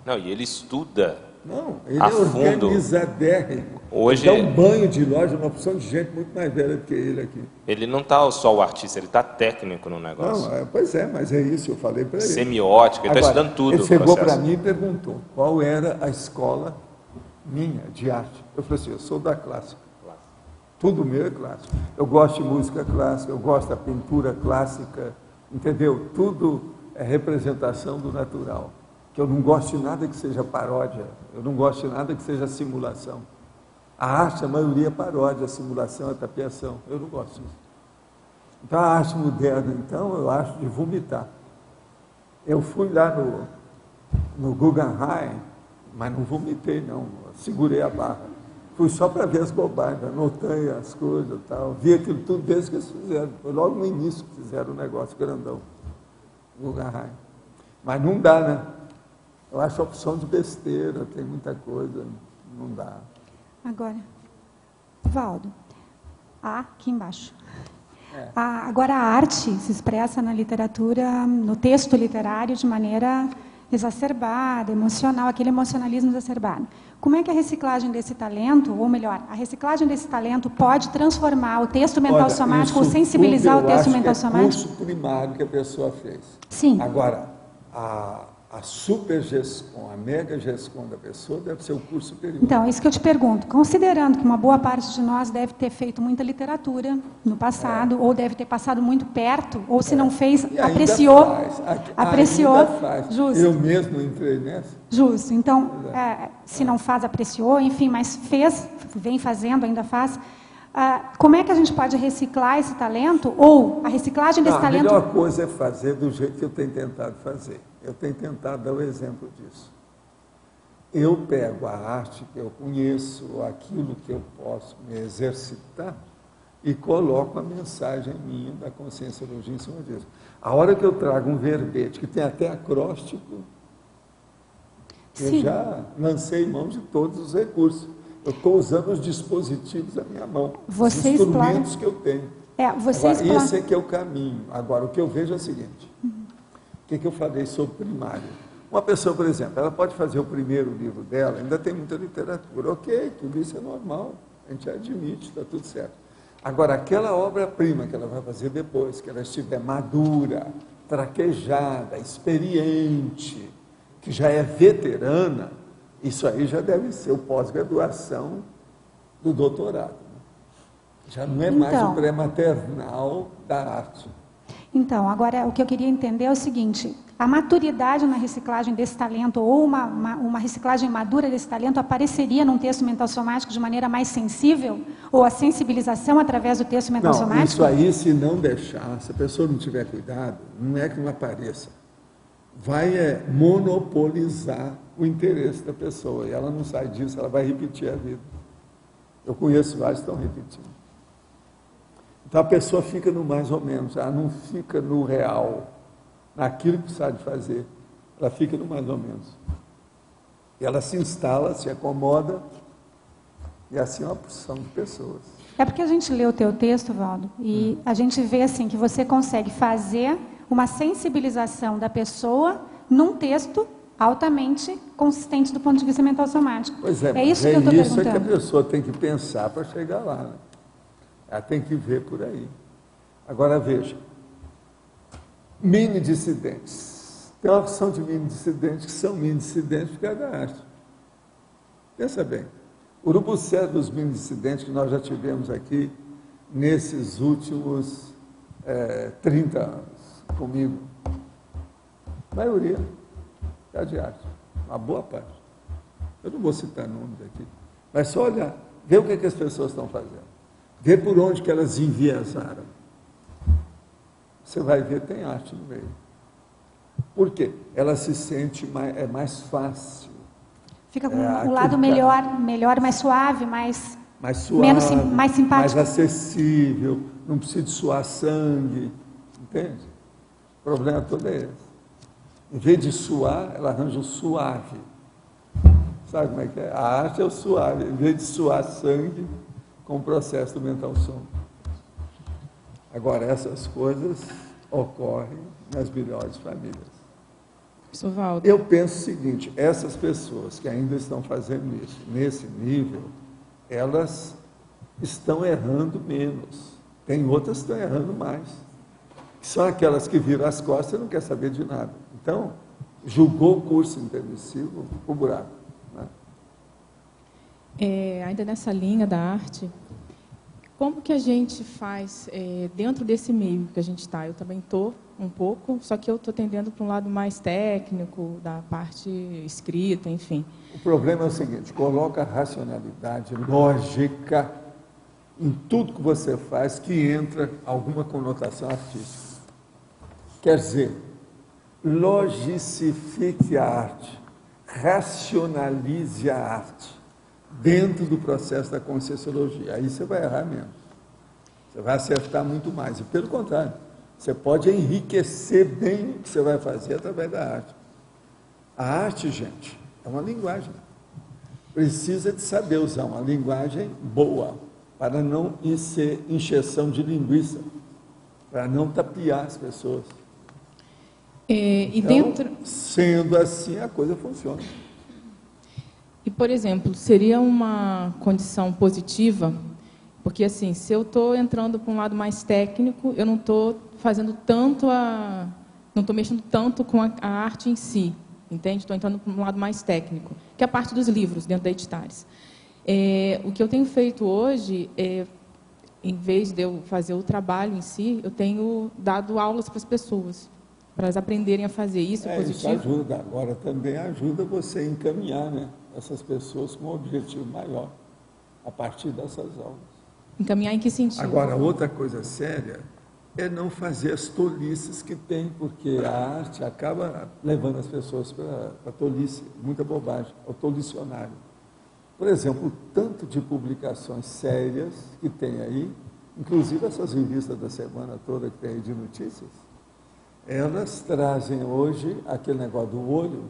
Não, e ele estuda. Não, ele a é fundo. organizadérrimo. Hoje dá um banho de loja, uma opção de gente muito mais velha do que ele aqui. Ele não está só o artista, ele está técnico no negócio. Não, pois é, mas é isso, eu falei para ele. Semiótica, ele está estudando tudo. Ele chegou para mim e perguntou qual era a escola minha de arte. Eu falei assim, eu sou da clássica. Tudo meu é clássico. Eu gosto de música clássica, eu gosto da pintura clássica, entendeu? Tudo é representação do natural. Que eu não gosto de nada que seja paródia, eu não gosto de nada que seja simulação. A arte, a maioria é paródia, a simulação, a tapeação. Eu não gosto disso. Então, a arte moderna, então, eu acho de vomitar. Eu fui lá no Guggenheim, mas não vomitei, não. Segurei a barra. Fui só para ver as bobagens, anotei as coisas e tal. Vi aquilo tudo desde que eles fizeram. Foi logo no início que fizeram o negócio grandão. Guggenheim. Mas não dá, né? Eu acho a opção de besteira, tem muita coisa, não dá. Agora, Valdo, aqui embaixo. Agora a arte se expressa na literatura, no texto literário, de maneira exacerbada, emocional, aquele emocionalismo exacerbado. Como é que a reciclagem desse talento, ou melhor, a reciclagem desse talento pode transformar o texto mental somático, ou sensibilizar o texto mental somático? É o curso primário que a pessoa fez. Sim. Agora, a supergescom, a megagescom da pessoa deve ser o curso superior. Então, é isso que eu te pergunto. Considerando que uma boa parte de nós deve ter feito muita literatura no passado, ou deve ter passado muito perto, ou se não fez, apreciou. Apreciou. Justo. Eu mesmo entrei nessa. Justo. Então, se não faz, apreciou, enfim, mas fez, vem fazendo, ainda faz. Como é que a gente pode reciclar esse talento? Ou a reciclagem desse talento... A melhor coisa é fazer do jeito que eu tenho tentado fazer. Eu tenho tentado dar o exemplo disso. Eu pego a arte que eu conheço, aquilo que eu posso me exercitar, e coloco a mensagem minha da conscienciologia em cima disso. A hora que eu trago um verbete, que tem até acróstico, eu já lancei mão de todos os recursos. Eu estou usando os dispositivos da minha mão, os instrumentos que eu tenho. Esse é que é o caminho. Agora, o que eu vejo é o seguinte. O que eu falei sobre primário? Uma pessoa, por exemplo, ela pode fazer o primeiro livro dela, ainda tem muita literatura. Ok, tudo isso é normal, a gente admite, está tudo certo. Agora, aquela obra-prima que ela vai fazer depois, que ela estiver madura, traquejada, experiente, que já é veterana, isso aí já deve ser o pós-graduação do doutorado. Já não é mais o pré-maternal da arte. Então, agora o que eu queria entender é o seguinte, a maturidade na reciclagem desse talento, ou uma reciclagem madura desse talento, apareceria num texto mental somático de maneira mais sensível? Ou a sensibilização através do texto mental somático? Isso aí, se não deixar, se a pessoa não tiver cuidado, não é que não apareça. Vai monopolizar o interesse da pessoa, e ela não sai disso, ela vai repetir a vida. Eu conheço vários que estão repetindo. Então a pessoa fica no mais ou menos, ela não fica no real, naquilo que precisa de fazer, ela fica no mais ou menos. E ela se instala, se acomoda, e assim é uma porção de pessoas. É porque a gente lê o teu texto, Valdo, e a gente vê assim que você consegue fazer uma sensibilização da pessoa num texto altamente consistente do ponto de vista mental somático. Pois é, isso que eu estou perguntando. É que a pessoa tem que pensar para chegar lá, né? Ela tem que ver por aí. Agora veja, mini-dissidentes. Tem uma opção de mini-dissidentes que são mini-dissidentes por causa da arte. Pensa bem, o urubu-cé dos mini-dissidentes que nós já tivemos aqui nesses últimos 30 anos comigo, a maioria causa de arte. Uma boa parte. Eu não vou citar nomes aqui, mas só olhar, ver o que as pessoas estão fazendo. Ver por onde que elas enviesaram. Você vai ver, tem arte no meio. Por quê? Ela se sente mais fácil. Fica com um lado melhor, mais suave, mais suave, menos, mais simpático. Mais acessível, não precisa de suar sangue, entende? O problema todo é esse. Em vez de suar, ela arranja o suave. Sabe como é que é? A arte é o suave, em vez de suar sangue, com o processo do mental som. Agora, essas coisas ocorrem nas melhores famílias. Eu penso o seguinte, essas pessoas que ainda estão fazendo isso, nesse nível, elas estão errando menos. Tem outras que estão errando mais. São aquelas que viram as costas e não quer saber de nada. Então, julgou o curso intermissivo, o buraco. Né? Ainda nessa linha da arte, como que a gente faz dentro desse meio que a gente está? Eu também estou um pouco, só que eu estou tendendo para um lado mais técnico, da parte escrita, enfim. O problema é o seguinte, coloca racionalidade, lógica, em tudo que você faz que entra alguma conotação artística. Quer dizer, logicifique a arte, racionalize a arte dentro do processo da conscienciologia. Aí você vai errar menos. Você vai acertar muito mais. E pelo contrário, você pode enriquecer bem o que você vai fazer através da arte. A arte, gente, é uma linguagem. Precisa de saber usar uma linguagem boa, para não ser encheção de linguiça, para não tapear as pessoas. Então, sendo assim, a coisa funciona. E, por exemplo, seria uma condição positiva, porque, assim, se eu estou entrando para um lado mais técnico, eu não estou fazendo tanto não estou mexendo tanto com a arte em si, entende? Estou entrando para um lado mais técnico, que é a parte dos livros, dentro da Editares. O que eu tenho feito hoje, em vez de eu fazer o trabalho em si, eu tenho dado aulas para as pessoas, para elas aprenderem a fazer isso, positivo. Isso ajuda. Agora, também ajuda você a encaminhar, né, essas pessoas com um objetivo maior, a partir dessas aulas. Encaminhar em que sentido? Agora, outra coisa séria é não fazer as tolices que tem, porque a arte acaba levando as pessoas para a tolice, muita bobagem, ao tolicionário. Por exemplo, o tanto de publicações sérias que tem aí, inclusive essas revistas da semana toda que tem aí de notícias, elas trazem hoje aquele negócio do olho,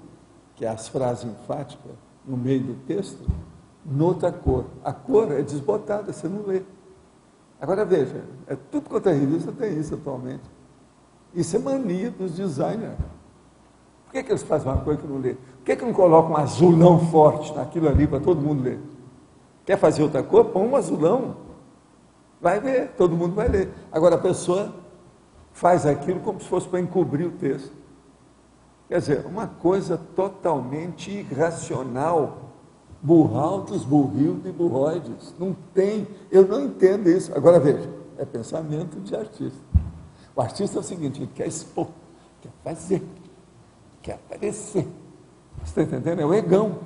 que é as frases enfáticas, no meio do texto, noutra cor. A cor é desbotada, você não lê. Agora veja, tudo quanto é revista tem isso atualmente. Isso é mania dos designers. Por que eles fazem uma coisa que não lê? Por que não colocam um azulão forte naquilo ali para todo mundo ler? Quer fazer outra cor? Põe um azulão. Vai ver, todo mundo vai ler. Agora a pessoa faz aquilo como se fosse para encobrir o texto. Quer dizer, uma coisa totalmente irracional. Burraltos, burrildos e burroides. Não tem, eu não entendo isso. Agora veja, é pensamento de artista. O artista é o seguinte, ele quer expor, quer fazer, quer aparecer. Você está entendendo? É o egão.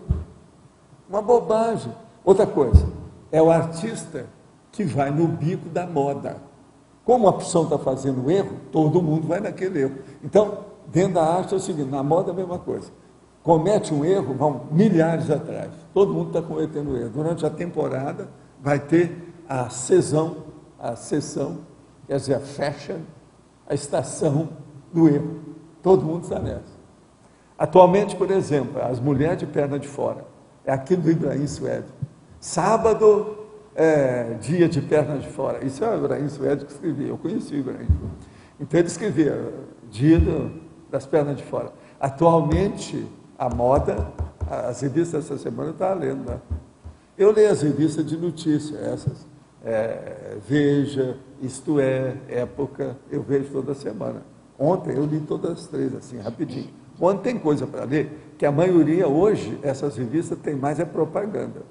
Uma bobagem. Outra coisa, é o artista que vai no bico da moda. Como a opção está fazendo erro, todo mundo vai naquele erro. Então, dentro da arte é o seguinte, na moda é a mesma coisa. Comete um erro, vão milhares atrás. Todo mundo está cometendo erro. Durante a temporada vai ter a sessão, quer dizer, a fashion, a estação do erro. Todo mundo está nessa. Atualmente, por exemplo, as mulheres de perna de fora. É aquilo do Ibrahim Suede. Sábado, dia de perna de fora. Isso é o Ibrahim Suede que escrevia. Eu conheci o Ibrahim. Então ele escrevia dia das pernas de fora. Atualmente, a moda, as revistas dessa semana eu estava lendo, né? Eu leio as revistas de notícia, essas, Veja, Isto É, Época, eu vejo toda semana. Ontem eu li todas as três, assim, rapidinho. Quando tem coisa para ler, que a maioria hoje, essas revistas tem mais propaganda.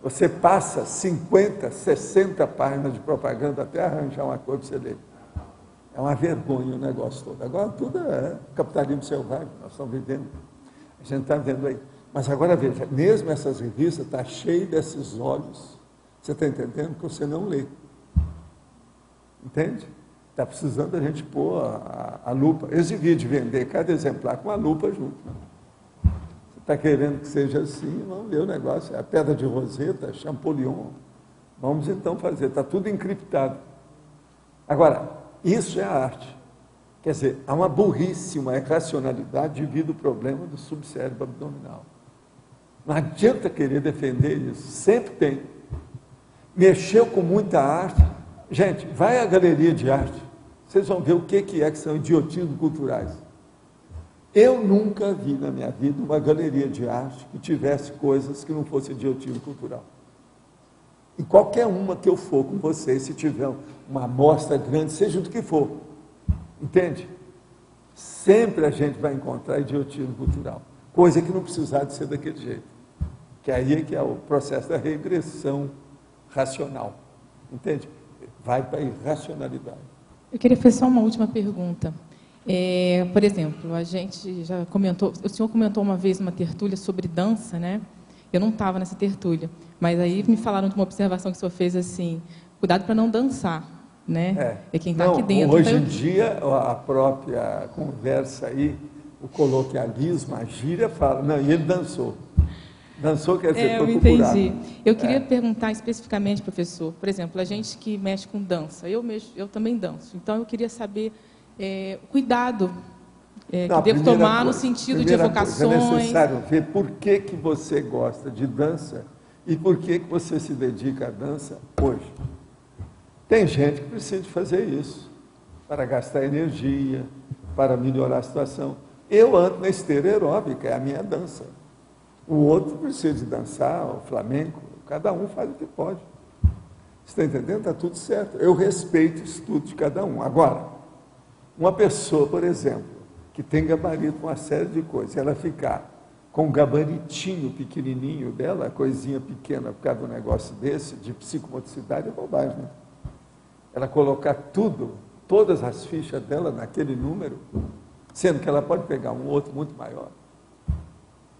Você passa 50, 60 páginas de propaganda até arranjar uma coisa para você ler. É uma vergonha o negócio todo. Agora tudo é capitalismo selvagem, nós estamos vivendo. A gente está vendo aí. Mas agora veja, mesmo essas revistas estão cheias desses olhos. Você está entendendo? Que você não lê. Entende? Está precisando a gente pôr a lupa. Eu devia de vender cada exemplar com a lupa junto. Você está querendo que seja assim, vamos ver o negócio. É a pedra de roseta, Champollion. Vamos então fazer. Está tudo encriptado. Agora, isso é a arte. Quer dizer, há uma burrice, uma irracionalidade devido ao problema do subcérebro abdominal. Não adianta querer defender isso. Sempre tem. Mexeu com muita arte. Gente, vai à galeria de arte. Vocês vão ver o que são idiotismos culturais. Eu nunca vi na minha vida uma galeria de arte que tivesse coisas que não fosse idiotismo cultural. Em qualquer uma que eu for com vocês, se tiver uma amostra grande, seja do que for, entende? Sempre a gente vai encontrar idiotismo cultural, coisa que não precisava de ser daquele jeito, que aí é que é o processo da regressão racional, entende? Vai para a irracionalidade. Eu queria fazer só uma última pergunta. Por exemplo, a gente já comentou, o senhor comentou uma vez uma tertúlia sobre dança, né? Eu não estava nessa tertúlia, mas aí me falaram de uma observação que o senhor fez assim, cuidado para não dançar, né? É quem está aqui dentro. Hoje em dia, a própria conversa aí, o coloquialismo, a gíria fala, não, e ele dançou. Dançou quer dizer, eu entendi. Eu queria perguntar especificamente, professor, por exemplo, a gente que mexe com dança, eu também danço, então eu queria saber o cuidado que devo tomar no sentido de evocações. É necessário ver por que você gosta de dança e por que você se dedica à dança hoje. Tem gente que precisa de fazer isso, para gastar energia, para melhorar a situação. Eu ando na esteira aeróbica, é a minha dança. O outro precisa de dançar, o flamenco, cada um faz o que pode. Você está entendendo? Está tudo certo. Eu respeito o estudo de cada um. Agora, uma pessoa, por exemplo, que tem gabarito com uma série de coisas, ela ficar com o gabaritinho pequenininho dela, a coisinha pequena por causa de um negócio desse, de psicomotricidade, é bobagem. Né? Ela colocar tudo, todas as fichas dela naquele número, sendo que ela pode pegar um outro muito maior.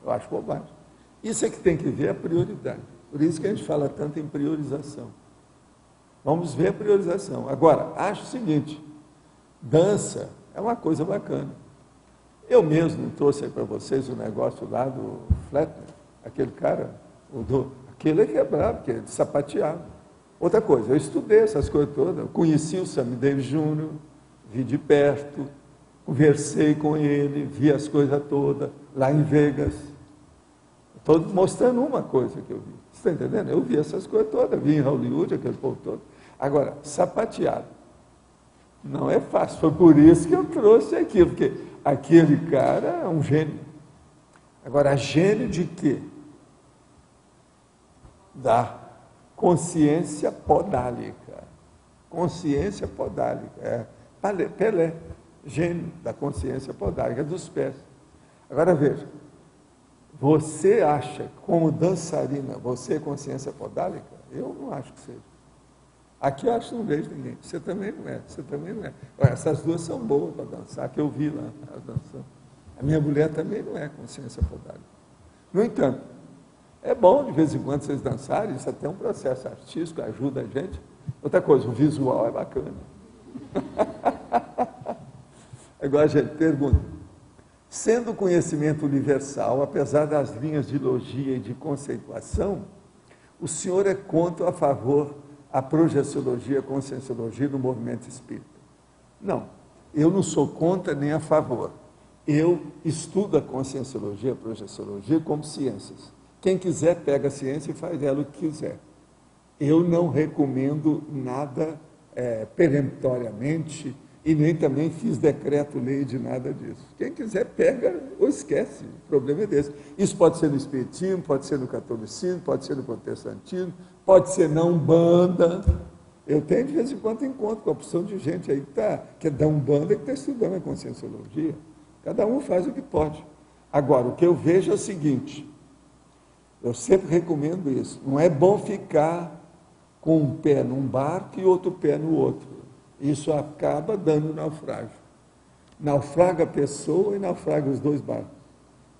Eu acho bobagem. Isso é que tem que ver a prioridade. Por isso que a gente fala tanto em priorização. Vamos ver a priorização. Agora, acho o seguinte, dança é uma coisa bacana. Eu mesmo trouxe aí para vocês o negócio lá do Fletner, aquele cara, aquele que é bravo, que é de sapateado. Outra coisa, eu estudei essas coisas todas, eu conheci o Sammy Davis Jr., vi de perto, conversei com ele, vi as coisas todas, lá em Vegas. Estou mostrando uma coisa que eu vi. Você está entendendo? Eu vi essas coisas todas, vi em Hollywood, aquele povo todo. Agora, sapateado. Não é fácil, foi por isso que eu trouxe aquilo, porque aquele cara é um gênio. Agora, gênio de quê? Da consciência podálica. Consciência podálica. Pelé, gênio da consciência podálica dos pés. Agora veja, você acha, como dançarina, você é consciência podálica? Eu não acho que seja. Aqui eu acho que não vejo ninguém. Você também não é, você também não é. Olha, essas duas são boas para dançar, que eu vi lá, dançando. A minha mulher também não é consciência podálica. No entanto, é bom de vez em quando vocês dançarem, isso até é um processo artístico, ajuda a gente. Outra coisa, o visual é bacana. Agora a gente pergunta, sendo o conhecimento universal, apesar das linhas de logia e de conceituação, o senhor é contra ou a favor a projeciologia, a conscienciologia no movimento espírita? Não, eu não sou contra nem a favor. Eu estudo a conscienciologia, a projeciologia como ciências. Quem quiser pega a ciência e faz dela o que quiser. Eu não recomendo nada peremptoriamente e nem também fiz decreto-lei de nada disso. Quem quiser pega ou esquece, o problema é desse. Isso pode ser no espiritismo, pode ser no catolicismo, pode ser no protestantismo, pode ser na Umbanda. Eu tenho de vez em quando encontro com a opção de gente aí que é da Umbanda que está estudando a conscienciologia. Cada um faz o que pode. Agora, o que eu vejo é o seguinte, eu sempre recomendo isso, não é bom ficar com um pé num barco e outro pé no outro. Isso acaba dando naufrágio. Naufraga a pessoa e naufraga os dois barcos.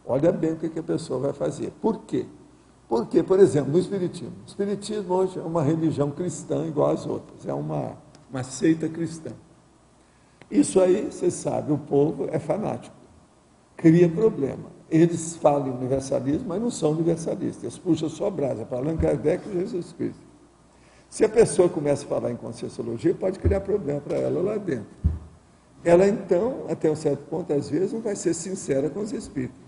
olha bem o que a pessoa vai fazer. Por quê? Porque, por exemplo, no Espiritismo. O Espiritismo hoje é uma religião cristã igual às outras, é uma seita cristã. Isso aí, você sabe, o povo é fanático, cria problema. Eles falam em universalismo, mas não são universalistas, eles puxam só brasa para Allan Kardec e Jesus Cristo. Se a pessoa começa a falar em Conscienciologia, pode criar problema para ela lá dentro. Ela, então, até um certo ponto, às vezes, não vai ser sincera com os espíritos.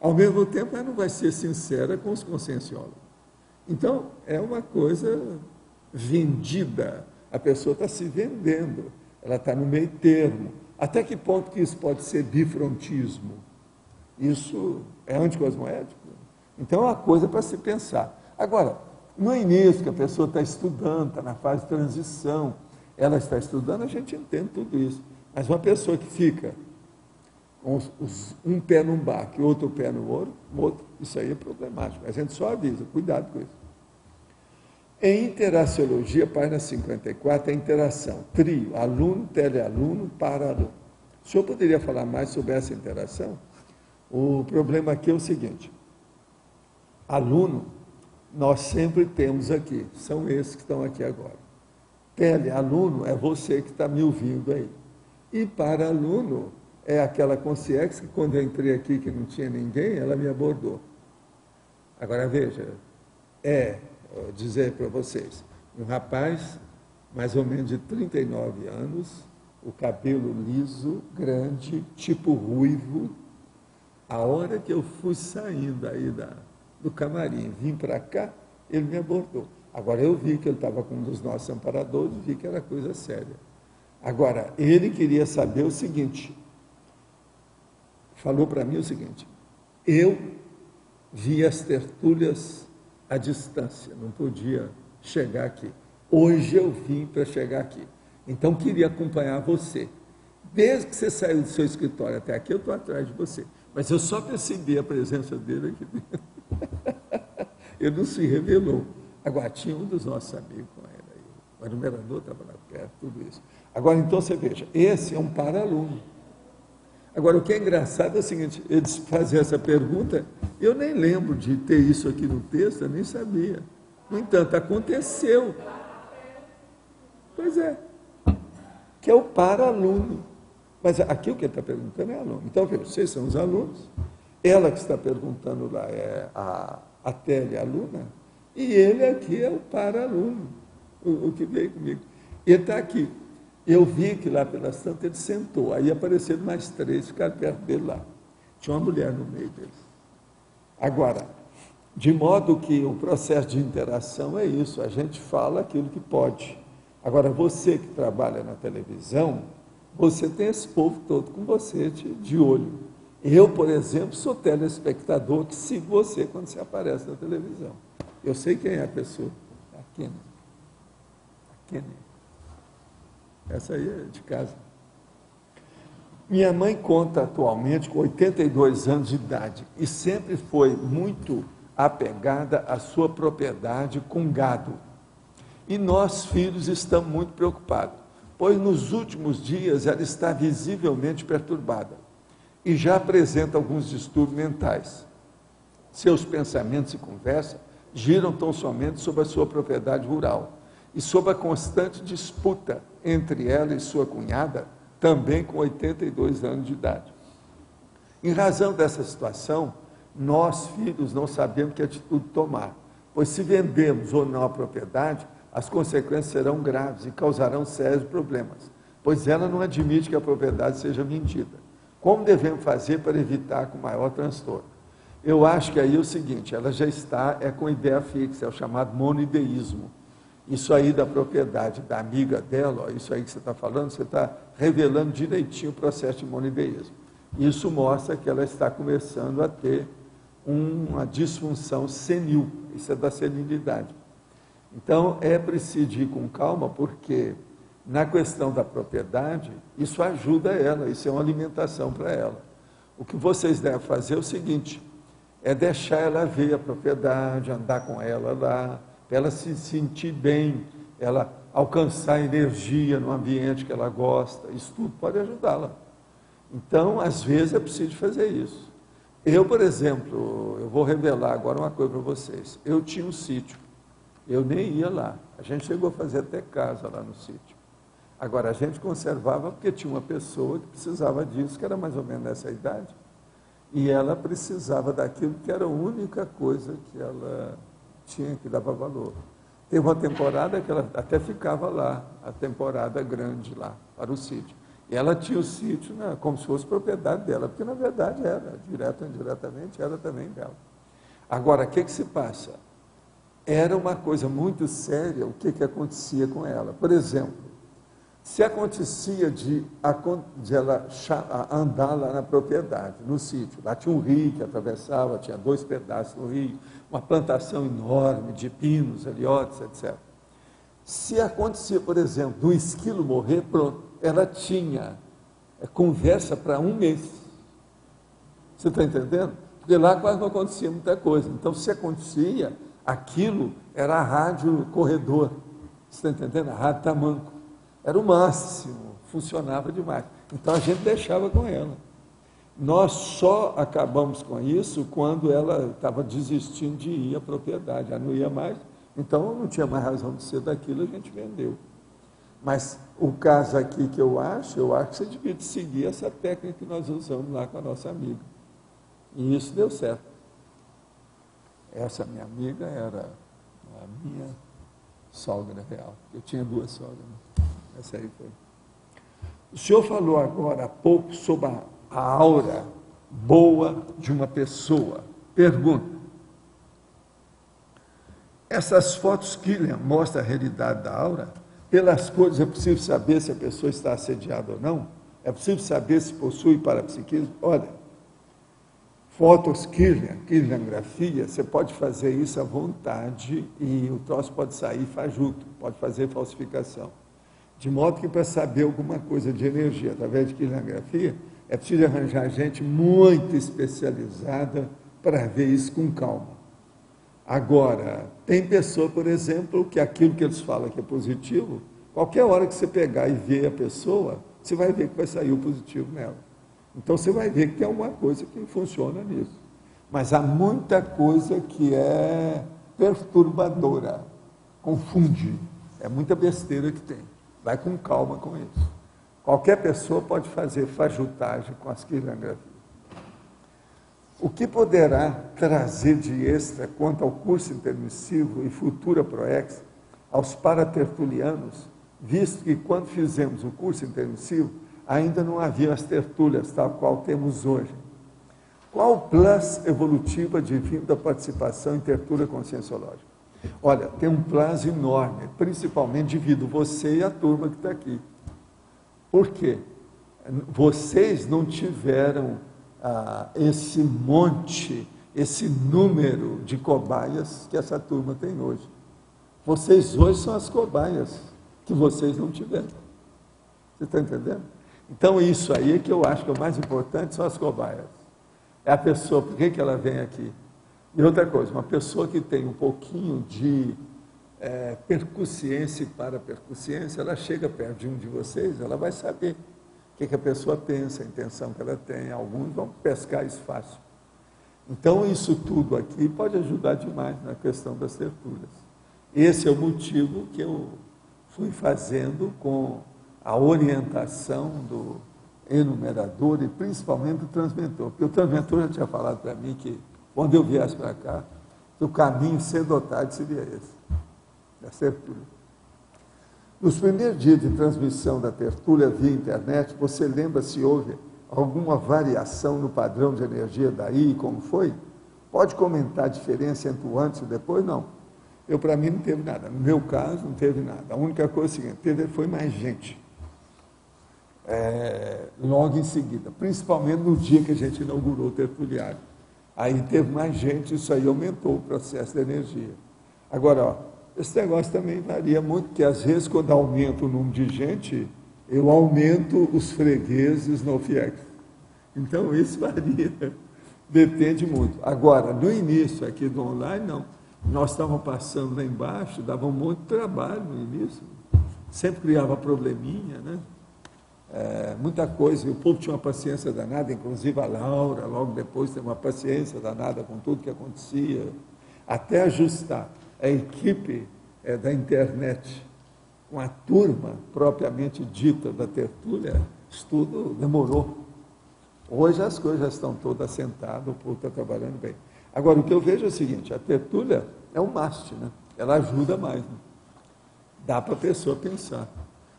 Ao mesmo tempo, ela não vai ser sincera com os conscienciólogos. Então, é uma coisa vendida. A pessoa está se vendendo, ela está no meio termo. Até que ponto que isso pode ser bifrontismo? Isso é anticosmoético? Então, é uma coisa para se pensar. Agora, no início, que a pessoa está estudando, está na fase de transição, ela está estudando, a gente entende tudo isso. Mas uma pessoa que fica com um pé num barco e outro pé no outro, isso aí é problemático. A gente só avisa, cuidado com isso. Em Interaciologia, página 54, é interação, trio, aluno, telealuno, para-aluno. O senhor poderia falar mais sobre essa interação? O problema aqui é o seguinte, aluno, nós sempre temos aqui, são esses que estão aqui agora. Telealuno é você que está me ouvindo aí. E para-aluno é aquela consciência que quando eu entrei aqui que não tinha ninguém, ela me abordou. Agora veja, vou dizer para vocês, um rapaz mais ou menos de 39 anos, o cabelo liso, grande, tipo ruivo. A hora que eu fui saindo aí do camarim, vim para cá, ele me abordou. Agora eu vi que ele estava com um dos nossos amparadores, vi que era coisa séria. Agora, ele queria saber o seguinte, falou para mim o seguinte, eu vi as tertúlias à distância, não podia chegar aqui. Hoje eu vim para chegar aqui. Então, queria acompanhar você. Desde que você saiu do seu escritório até aqui, eu estou atrás de você. Mas eu só percebi a presença dele aqui dentro. Ele não se revelou. Agora, tinha um dos nossos amigos com ele aí. O enumerador estava lá perto, tudo isso. Agora, então, você veja, esse é um para-aluno. Agora, o que é engraçado é o seguinte, eles fazem essa pergunta, eu nem lembro de ter isso aqui no texto, eu nem sabia. No entanto, aconteceu. Pois é, que é o para-aluno. Mas aqui o que ele está perguntando é aluno. Então, veja, vocês são os alunos, ela que está perguntando lá é a telealuna, e ele aqui é o para-aluno, o que veio comigo. Ele está aqui. Eu vi que lá pelas tantas ele sentou, aí apareceram mais 3, ficaram perto dele lá. Tinha uma mulher no meio deles. Agora, de modo que o processo de interação é isso, a gente fala aquilo que pode. Agora, você que trabalha na televisão, você tem esse povo todo com você de olho. Eu, por exemplo, sou telespectador que sigo você quando você aparece na televisão. Eu sei quem é a pessoa. A Kenny. A Kenny. Essa aí é de casa. Minha mãe conta atualmente com 82 anos de idade e sempre foi muito apegada à sua propriedade com gado. E nós, filhos, estamos muito preocupados, pois nos últimos dias ela está visivelmente perturbada e já apresenta alguns distúrbios mentais. Seus pensamentos e conversas giram tão somente sobre a sua propriedade rural e sobre a constante disputa entre ela e sua cunhada, também com 82 anos de idade. Em razão dessa situação, nós, filhos, não sabemos que atitude tomar, pois se vendemos ou não a propriedade, as consequências serão graves e causarão sérios problemas, pois ela não admite que a propriedade seja vendida. Como devemos fazer para evitar com maior transtorno? Eu acho que aí é o seguinte, ela já está com ideia fixa, é o chamado monoideísmo. Isso aí da propriedade da amiga dela, ó, isso aí que você está falando, você está revelando direitinho o processo de monoideísmo. Isso mostra que ela está começando a ter uma disfunção senil, isso é da senilidade. Então, é preciso ir com calma, porque na questão da propriedade, isso ajuda ela, isso é uma alimentação para ela. O que vocês devem fazer é o seguinte, é deixar ela ver a propriedade, andar com ela lá, para ela se sentir bem, ela alcançar energia no ambiente que ela gosta, isso tudo pode ajudá-la. Então, às vezes é preciso fazer isso. Eu, por exemplo, eu vou revelar agora uma coisa para vocês. Eu tinha um sítio, eu nem ia lá. A gente chegou a fazer até casa lá no sítio. Agora, a gente conservava porque tinha uma pessoa que precisava disso, que era mais ou menos nessa idade, e ela precisava daquilo que era a única coisa que ela tinha que dar valor. Teve uma temporada que ela até ficava lá, a temporada grande lá, para o sítio. E ela tinha o sítio como se fosse propriedade dela, porque na verdade era, direto ou indiretamente, era também dela. Agora, o que se passa? Era uma coisa muito séria o que acontecia com ela. Por exemplo, se acontecia de ela andar lá na propriedade, no sítio, lá tinha um rio que atravessava, tinha 2 pedaços do rio, uma plantação enorme de pinos, aliotes, etc. Se acontecia, por exemplo, do esquilo morrer, pronto, ela tinha conversa para 1 mês. Você está entendendo? Porque lá quase não acontecia muita coisa. Então, se acontecia, aquilo era a rádio corredor. Você está entendendo? A rádio tamanco. Era o máximo, funcionava demais. Então, a gente deixava com ela. Nós só acabamos com isso quando ela estava desistindo de ir à propriedade. Ela não ia mais, então não tinha mais razão de ser daquilo, a gente vendeu. Mas o caso aqui que eu acho que você devia seguir essa técnica que nós usamos lá com a nossa amiga. E isso deu certo. Essa minha amiga era a minha sogra real. Eu tinha 2 sogras. Essa aí foi. O senhor falou agora há pouco sobre a aura boa de uma pessoa. Pergunta. Essas fotos Killian mostram a realidade da aura? Pelas cores é possível saber se a pessoa está assediada ou não? É possível saber se possui parapsiquismo? Olha, fotos Killian, Killiangrafia, você pode fazer isso à vontade e o troço pode sair fajuto, pode fazer falsificação. De modo que para saber alguma coisa de energia através de Killiangrafia, é preciso arranjar gente muito especializada para ver isso com calma. Agora, tem pessoa, por exemplo, que aquilo que eles falam que é positivo, qualquer hora que você pegar e ver a pessoa, você vai ver que vai sair o positivo nela. Então, você vai ver que tem alguma coisa que funciona nisso. Mas há muita coisa que é perturbadora, confunde, é muita besteira que tem. Vai com calma com isso. Qualquer pessoa pode fazer fajutagem com as Killiangrafias. O que poderá trazer de extra quanto ao curso intermissivo e futura PROEX aos paratertulianos, visto que quando fizemos o curso intermissivo, ainda não havia as tertúlias, tal qual temos hoje? Qual o plus evolutivo advindo da participação em tertúlia conscienciológica? Olha, tem um plus enorme, principalmente devido a você e a turma que está aqui. Por quê? Vocês não tiveram esse monte, esse número de cobaias que essa turma tem hoje. Vocês hoje são as cobaias que vocês não tiveram. Você está entendendo? Então, isso aí que eu acho que é o mais importante, são as cobaias. É a pessoa, por que ela vem aqui? E outra coisa, uma pessoa que tem um pouquinho de percussiência e parapercussiência, ela chega perto de um de vocês, ela vai saber o que a pessoa pensa, a intenção que ela tem. Alguns vão pescar isso fácil. Então, isso tudo aqui pode ajudar demais na questão das tertúlias. Esse é o motivo que eu fui fazendo com a orientação do enumerador e principalmente do transmentor. Porque o transmentor já tinha falado para mim que, quando eu viesse para cá, que o caminho cedo ou tarde seria esse, da tertúlia. Nos primeiros dias de transmissão da tertúlia via internet, você lembra se houve alguma variação no padrão de energia daí, como foi? Pode comentar a diferença entre o antes e o depois? Não. Para mim, não teve nada. No meu caso, não teve nada. A única coisa é a seguinte, foi mais gente. Logo em seguida, principalmente no dia que a gente inaugurou o tertuliário. Aí teve mais gente, isso aí aumentou o processo de energia. Agora, esse negócio também varia muito, porque às vezes, quando aumenta o número de gente, eu aumento os fregueses no FIEX. Então, isso varia, depende muito. Agora, no início aqui do online, não. Nós estávamos passando lá embaixo, dava um monte de trabalho no início. Sempre criava probleminha, né? muita coisa, e o povo tinha uma paciência danada, inclusive a Laura, logo depois, teve uma paciência danada com tudo que acontecia, até ajustar a equipe da internet com a turma propriamente dita da tertúlia, isso tudo demorou. Hoje as coisas já estão todas assentadas, o povo está trabalhando bem. Agora, o que eu vejo é o seguinte, a tertúlia é um must, né? Ela ajuda mais, né? Dá para a pessoa pensar.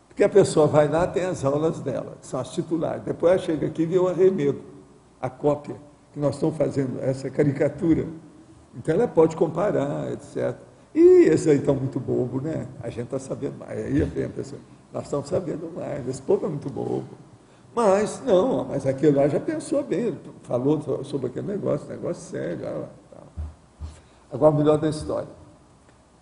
Porque a pessoa vai lá, tem as aulas dela, que são as titulares. Depois ela chega aqui e vê o arremedo, a cópia, que nós estamos fazendo, essa caricatura. Então ela pode comparar, etc. E esse aí está muito bobo, né? A gente está sabendo mais. Aí vem a pessoa, nós estamos sabendo mais, esse povo é muito bobo. Mas, não, mas aquele lá já pensou bem, falou sobre aquele negócio sério. Agora, o melhor da história.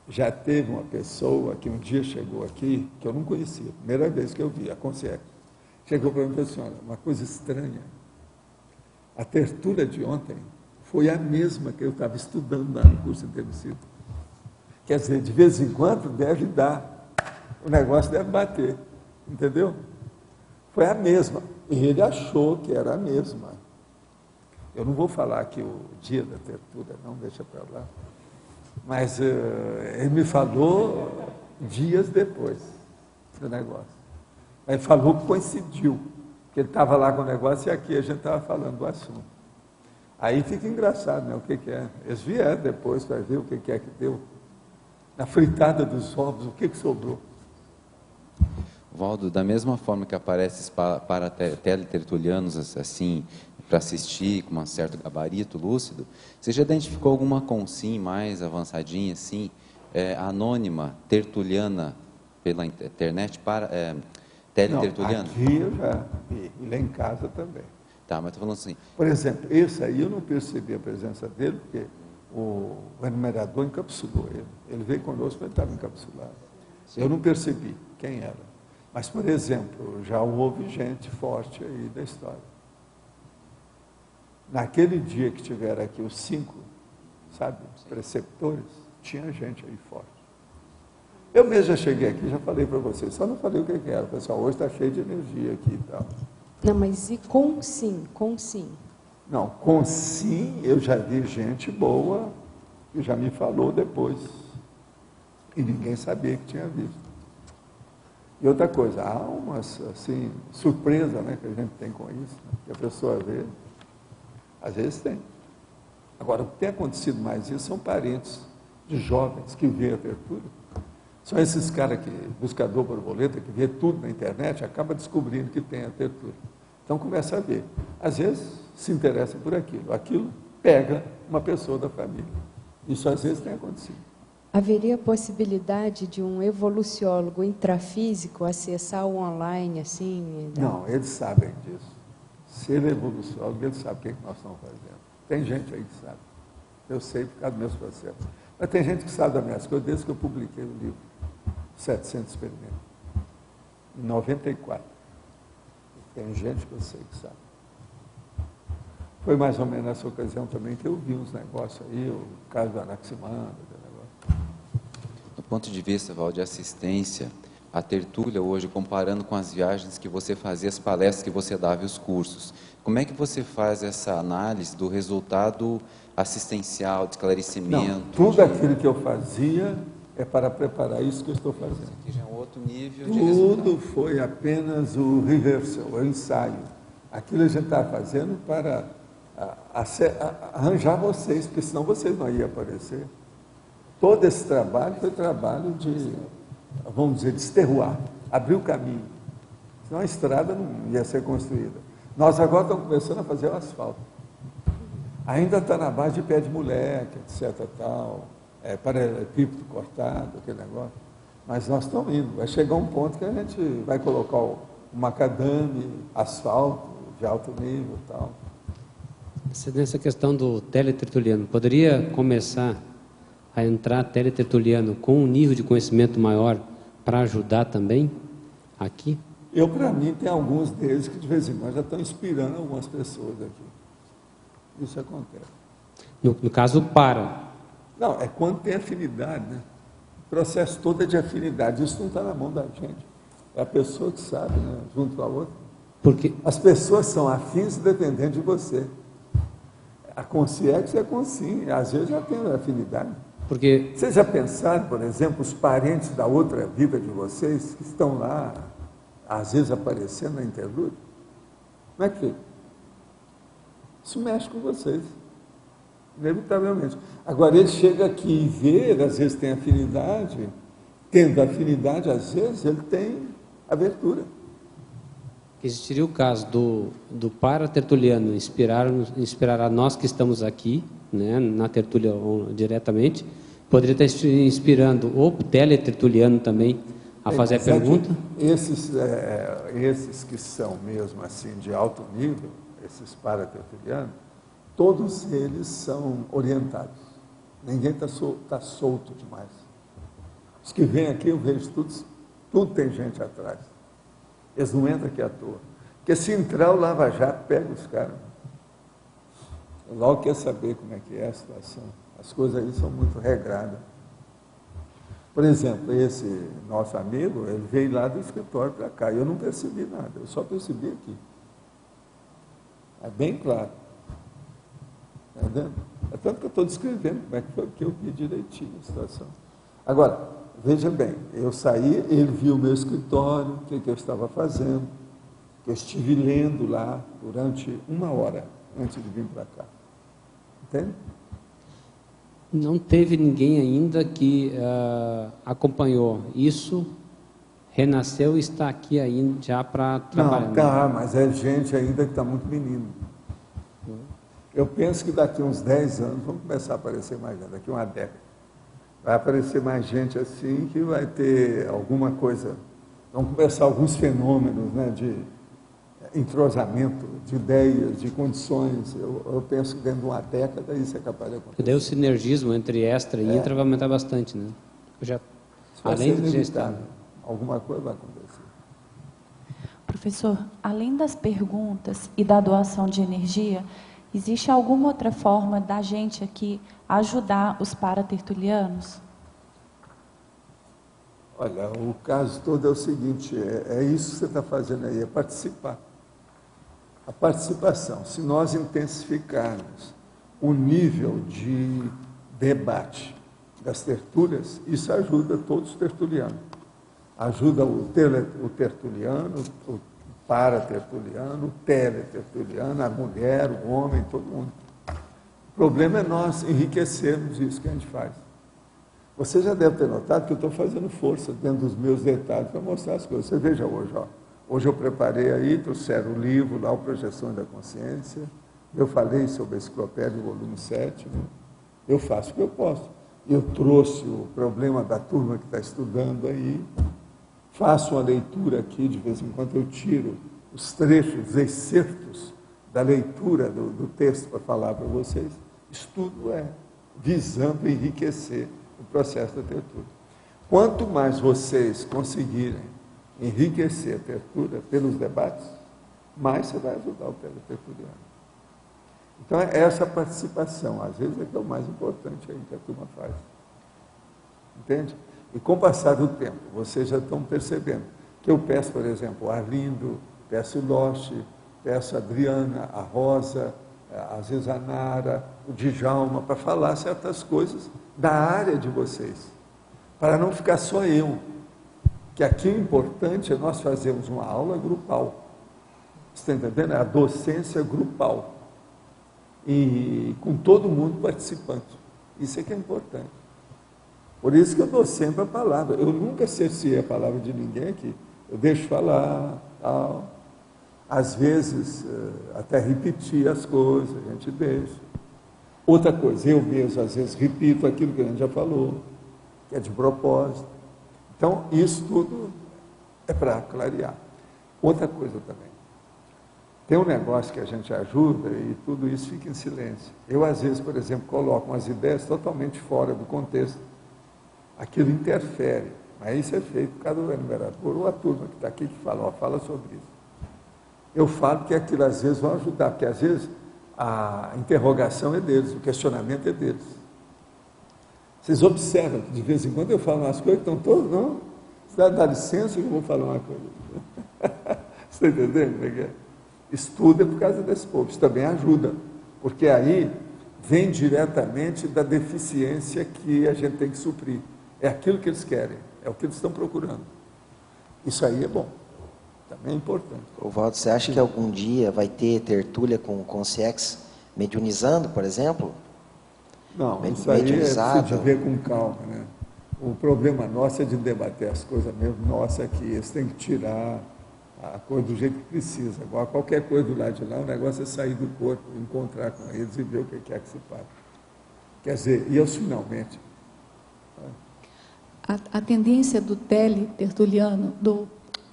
Já teve uma pessoa que um dia chegou aqui, que eu não conhecia, primeira vez que eu vi, a concierge. Chegou para mim e falou assim, olha, uma coisa estranha. A tertúlia de ontem foi a mesma que eu estava estudando lá no curso intermissivo. Quer dizer, de vez em quando deve dar, o negócio deve bater, entendeu? Foi a mesma. E ele achou que era a mesma. Eu não vou falar aqui o dia da tertúlia, não, deixa para lá. Mas ele me falou dias depois do negócio. Ele falou que coincidiu, que ele estava lá com o negócio e aqui a gente estava falando do assunto. Aí fica engraçado, né? O que é? Eles vieram depois para ver o que é que deu. Na fritada dos ovos, o que sobrou? Valdo, da mesma forma que aparece para teletertulianos assim, para assistir com um certo gabarito lúcido, você já identificou alguma consim mais avançadinha, assim, anônima, tertuliana, pela internet, para teletertuliana? Não, aqui eu já vi, e lá em casa também. Tá, mas estou falando assim... Por exemplo, esse aí eu não percebi a presença dele, porque o enumerador encapsulou ele. Ele veio conosco, ele estava encapsulado. Sim. Eu não percebi quem era. Mas, por exemplo, já houve gente forte aí da história. Naquele dia que tiveram aqui os 5, sabe, preceptores, tinha gente aí forte. Eu mesmo já cheguei aqui, já falei para vocês, só não falei o que era. O pessoal, hoje está cheio de energia aqui e tal. Não, mas e com sim? Não, com sim, eu já vi gente boa, que já me falou depois. E ninguém sabia que tinha visto. E outra coisa, há uma assim, surpresa, né, que a gente tem com isso, né, que a pessoa vê, às vezes tem. Agora, o que tem acontecido mais isso são parentes de jovens que vê a tertúlia. São esses caras que, buscador borboleta, que vê tudo na internet, acaba descobrindo que tem a tertúlia. Então começa a ver. Às vezes se interessa por aquilo. Aquilo pega uma pessoa da família. Isso às vezes tem acontecido. Haveria possibilidade de um evoluciólogo intrafísico acessar o online, assim? Não, eles sabem disso. Se ele é evoluciólogo, ele sabe o que nós estamos fazendo. Tem gente aí que sabe. Eu sei por causa dos meus processos. Mas tem gente que sabe das minhas coisas, desde que eu publiquei o livro 700 experimentos. Em 94. Tem gente que eu sei que sabe. Foi mais ou menos nessa ocasião também que eu vi uns negócios aí, o caso do Anaximandro. Do ponto de vista, Val, de assistência, a tertúlia hoje, comparando com as viagens que você fazia, as palestras que você dava e os cursos, como é que você faz essa análise do resultado assistencial, de esclarecimento? Não, tudo aquilo que eu fazia é para preparar isso que eu estou fazendo. Isso aqui já é um outro nível de resultado. Tudo foi apenas o rehearsal, o ensaio. Aquilo a gente estava fazendo para arranjar vocês, porque senão vocês não iam aparecer. Todo esse trabalho foi trabalho de, vamos dizer, desterruar, abrir o caminho. Senão a estrada não ia ser construída. Nós agora estamos começando a fazer o asfalto. Ainda está na base de pé de moleque, etc. Tal, paralelepípedo cortado, aquele negócio. Mas nós estamos indo. Vai chegar um ponto que a gente vai colocar um macadame, asfalto de alto nível e tal. Nessa questão do teletertuliano, poderia começar a entrar teletertuliano com um nível de conhecimento maior para ajudar também aqui? Eu, para mim, tem alguns deles que de vez em quando já estão inspirando algumas pessoas aqui. Isso acontece. No caso, para. Não, é quando tem afinidade, né? O processo todo é de afinidade. Isso não está na mão da gente. É a pessoa que sabe, né? Junto com a outra. Porque as pessoas são afins e dependentes de você. A consciência é consciência, às vezes já tem afinidade. Porque vocês já pensaram, por exemplo, os parentes da outra vida de vocês que estão lá, às vezes aparecendo na interlúdio? Como é que fica? Isso mexe com vocês, inevitavelmente. Agora, ele chega aqui e vê, às vezes tem afinidade, tendo afinidade, às vezes ele tem abertura. Existiria o caso do para-tertuliano inspirar a nós que estamos aqui, né, na tertúlia diretamente, poderia estar inspirando o teletertuliano também a fazer a pergunta? Esses que são mesmo assim de alto nível, esses para-tertulianos, todos eles são orientados. Ninguém está solto demais. Os que vêm aqui, eu vejo tudo tem gente atrás. Eles não entram aqui à toa. Porque se entrar o Lava Jato, pega os caras. Logo quer saber como é que é a situação. As coisas aí são muito regradas. Por exemplo, esse nosso amigo, ele veio lá do escritório para cá, e eu não percebi nada, eu só percebi aqui. É bem claro. Está entendendo? É tanto que eu estou descrevendo como é que foi, porque eu vi direitinho a situação. Agora, veja bem, eu saí, ele viu o meu escritório, o que eu estava fazendo, que eu estive lendo lá durante 1 hora antes de vir para cá. Entende? Não teve ninguém ainda que acompanhou isso, renasceu e está aqui ainda já para trabalhar. Não, tá, mas é gente ainda que está muito menino. Eu penso que daqui a uns 10 anos vão começar a aparecer mais gente, daqui a uma década. Vai aparecer mais gente assim que vai ter alguma coisa, vão começar alguns fenômenos, né, de entrosamento, de ideias, de condições. Eu penso que dentro de uma década isso é capaz de acontecer. Daí o sinergismo entre extra e intra vai aumentar bastante, né? Além de gestão. Alguma coisa vai acontecer. Professor, além das perguntas e da doação de energia, existe alguma outra forma da gente aqui ajudar os paratertulianos? Olha, o caso todo é o seguinte, é isso que você está fazendo aí, é participar. A participação, se nós intensificarmos o nível de debate das tertúlias, isso ajuda todos os tertulianos. Ajuda o tertuliano, o paratertuliano, o teletertuliano, a mulher, o homem, todo mundo. O problema é nós enriquecermos isso que a gente faz. Você já deve ter notado que eu estou fazendo força dentro dos meus detalhes para mostrar as coisas. Você veja hoje, ó. Hoje eu preparei aí, trouxeram o livro lá, o Projeções da Consciência. Eu falei sobre a enciclopédia, volume 7. Né? Eu faço o que eu posso. Eu trouxe o problema da turma que está estudando aí. Faço uma leitura aqui, de vez em quando eu tiro os trechos, os excertos da leitura do texto para falar para vocês. Estudo visando enriquecer o processo da tertúlia. Quanto mais vocês conseguirem enriquecer a tertúlia pelos debates, mais você vai ajudar o teletertuliano. Então, essa participação, às vezes, é que é o mais importante aí que a turma faz. Entende? E com o passar do tempo, vocês já estão percebendo que eu peço, por exemplo, o Arlindo, peço o Loche, peço a Adriana, a Rosa, às vezes a Nara, o Djalma, para falar certas coisas da área de vocês, para não ficar só eu, que aqui o importante é nós fazermos uma aula grupal, você está entendendo? É a docência grupal, e com todo mundo participando, isso é que é importante. Por isso que eu dou sempre a palavra, eu nunca cerceei a palavra de ninguém aqui, eu deixo falar, tal. Às vezes, até repetir as coisas, a gente deixa. Outra coisa, eu mesmo, às vezes, repito aquilo que a gente já falou, que é de propósito. Então, isso tudo é para clarear. Outra coisa também, tem um negócio que a gente ajuda e tudo isso fica em silêncio. Eu, às vezes, por exemplo, coloco umas ideias totalmente fora do contexto. Aquilo interfere, mas isso é feito por causa do enumerador ou a turma que está aqui que fala sobre isso. Eu falo que aquilo às vezes vai ajudar, porque às vezes a interrogação é deles, o questionamento é deles. Vocês observam que de vez em quando eu falo umas coisas que estão todas, não, Dá licença que eu vou falar uma coisa. Você está entendendo como é que é? Estuda por causa desse povo. Isso também ajuda, porque aí vem diretamente da deficiência que a gente tem que suprir. É aquilo que eles querem, é o que eles estão procurando. Isso aí é bom, também é importante. Valdo, você acha que algum dia vai ter tertúlia com o CIEX mediunizando, por exemplo? Não, isso aí é preciso de ver com calma, né? O problema nosso é de debater as coisas mesmo, nossa, aqui, eles têm que tirar a coisa do jeito que precisa. Agora, qualquer coisa do lado de lá, o negócio é sair do corpo, encontrar com eles e ver o que é que se passa. Quer dizer, e eu finalmente... A tendência do tele-tertuliano, do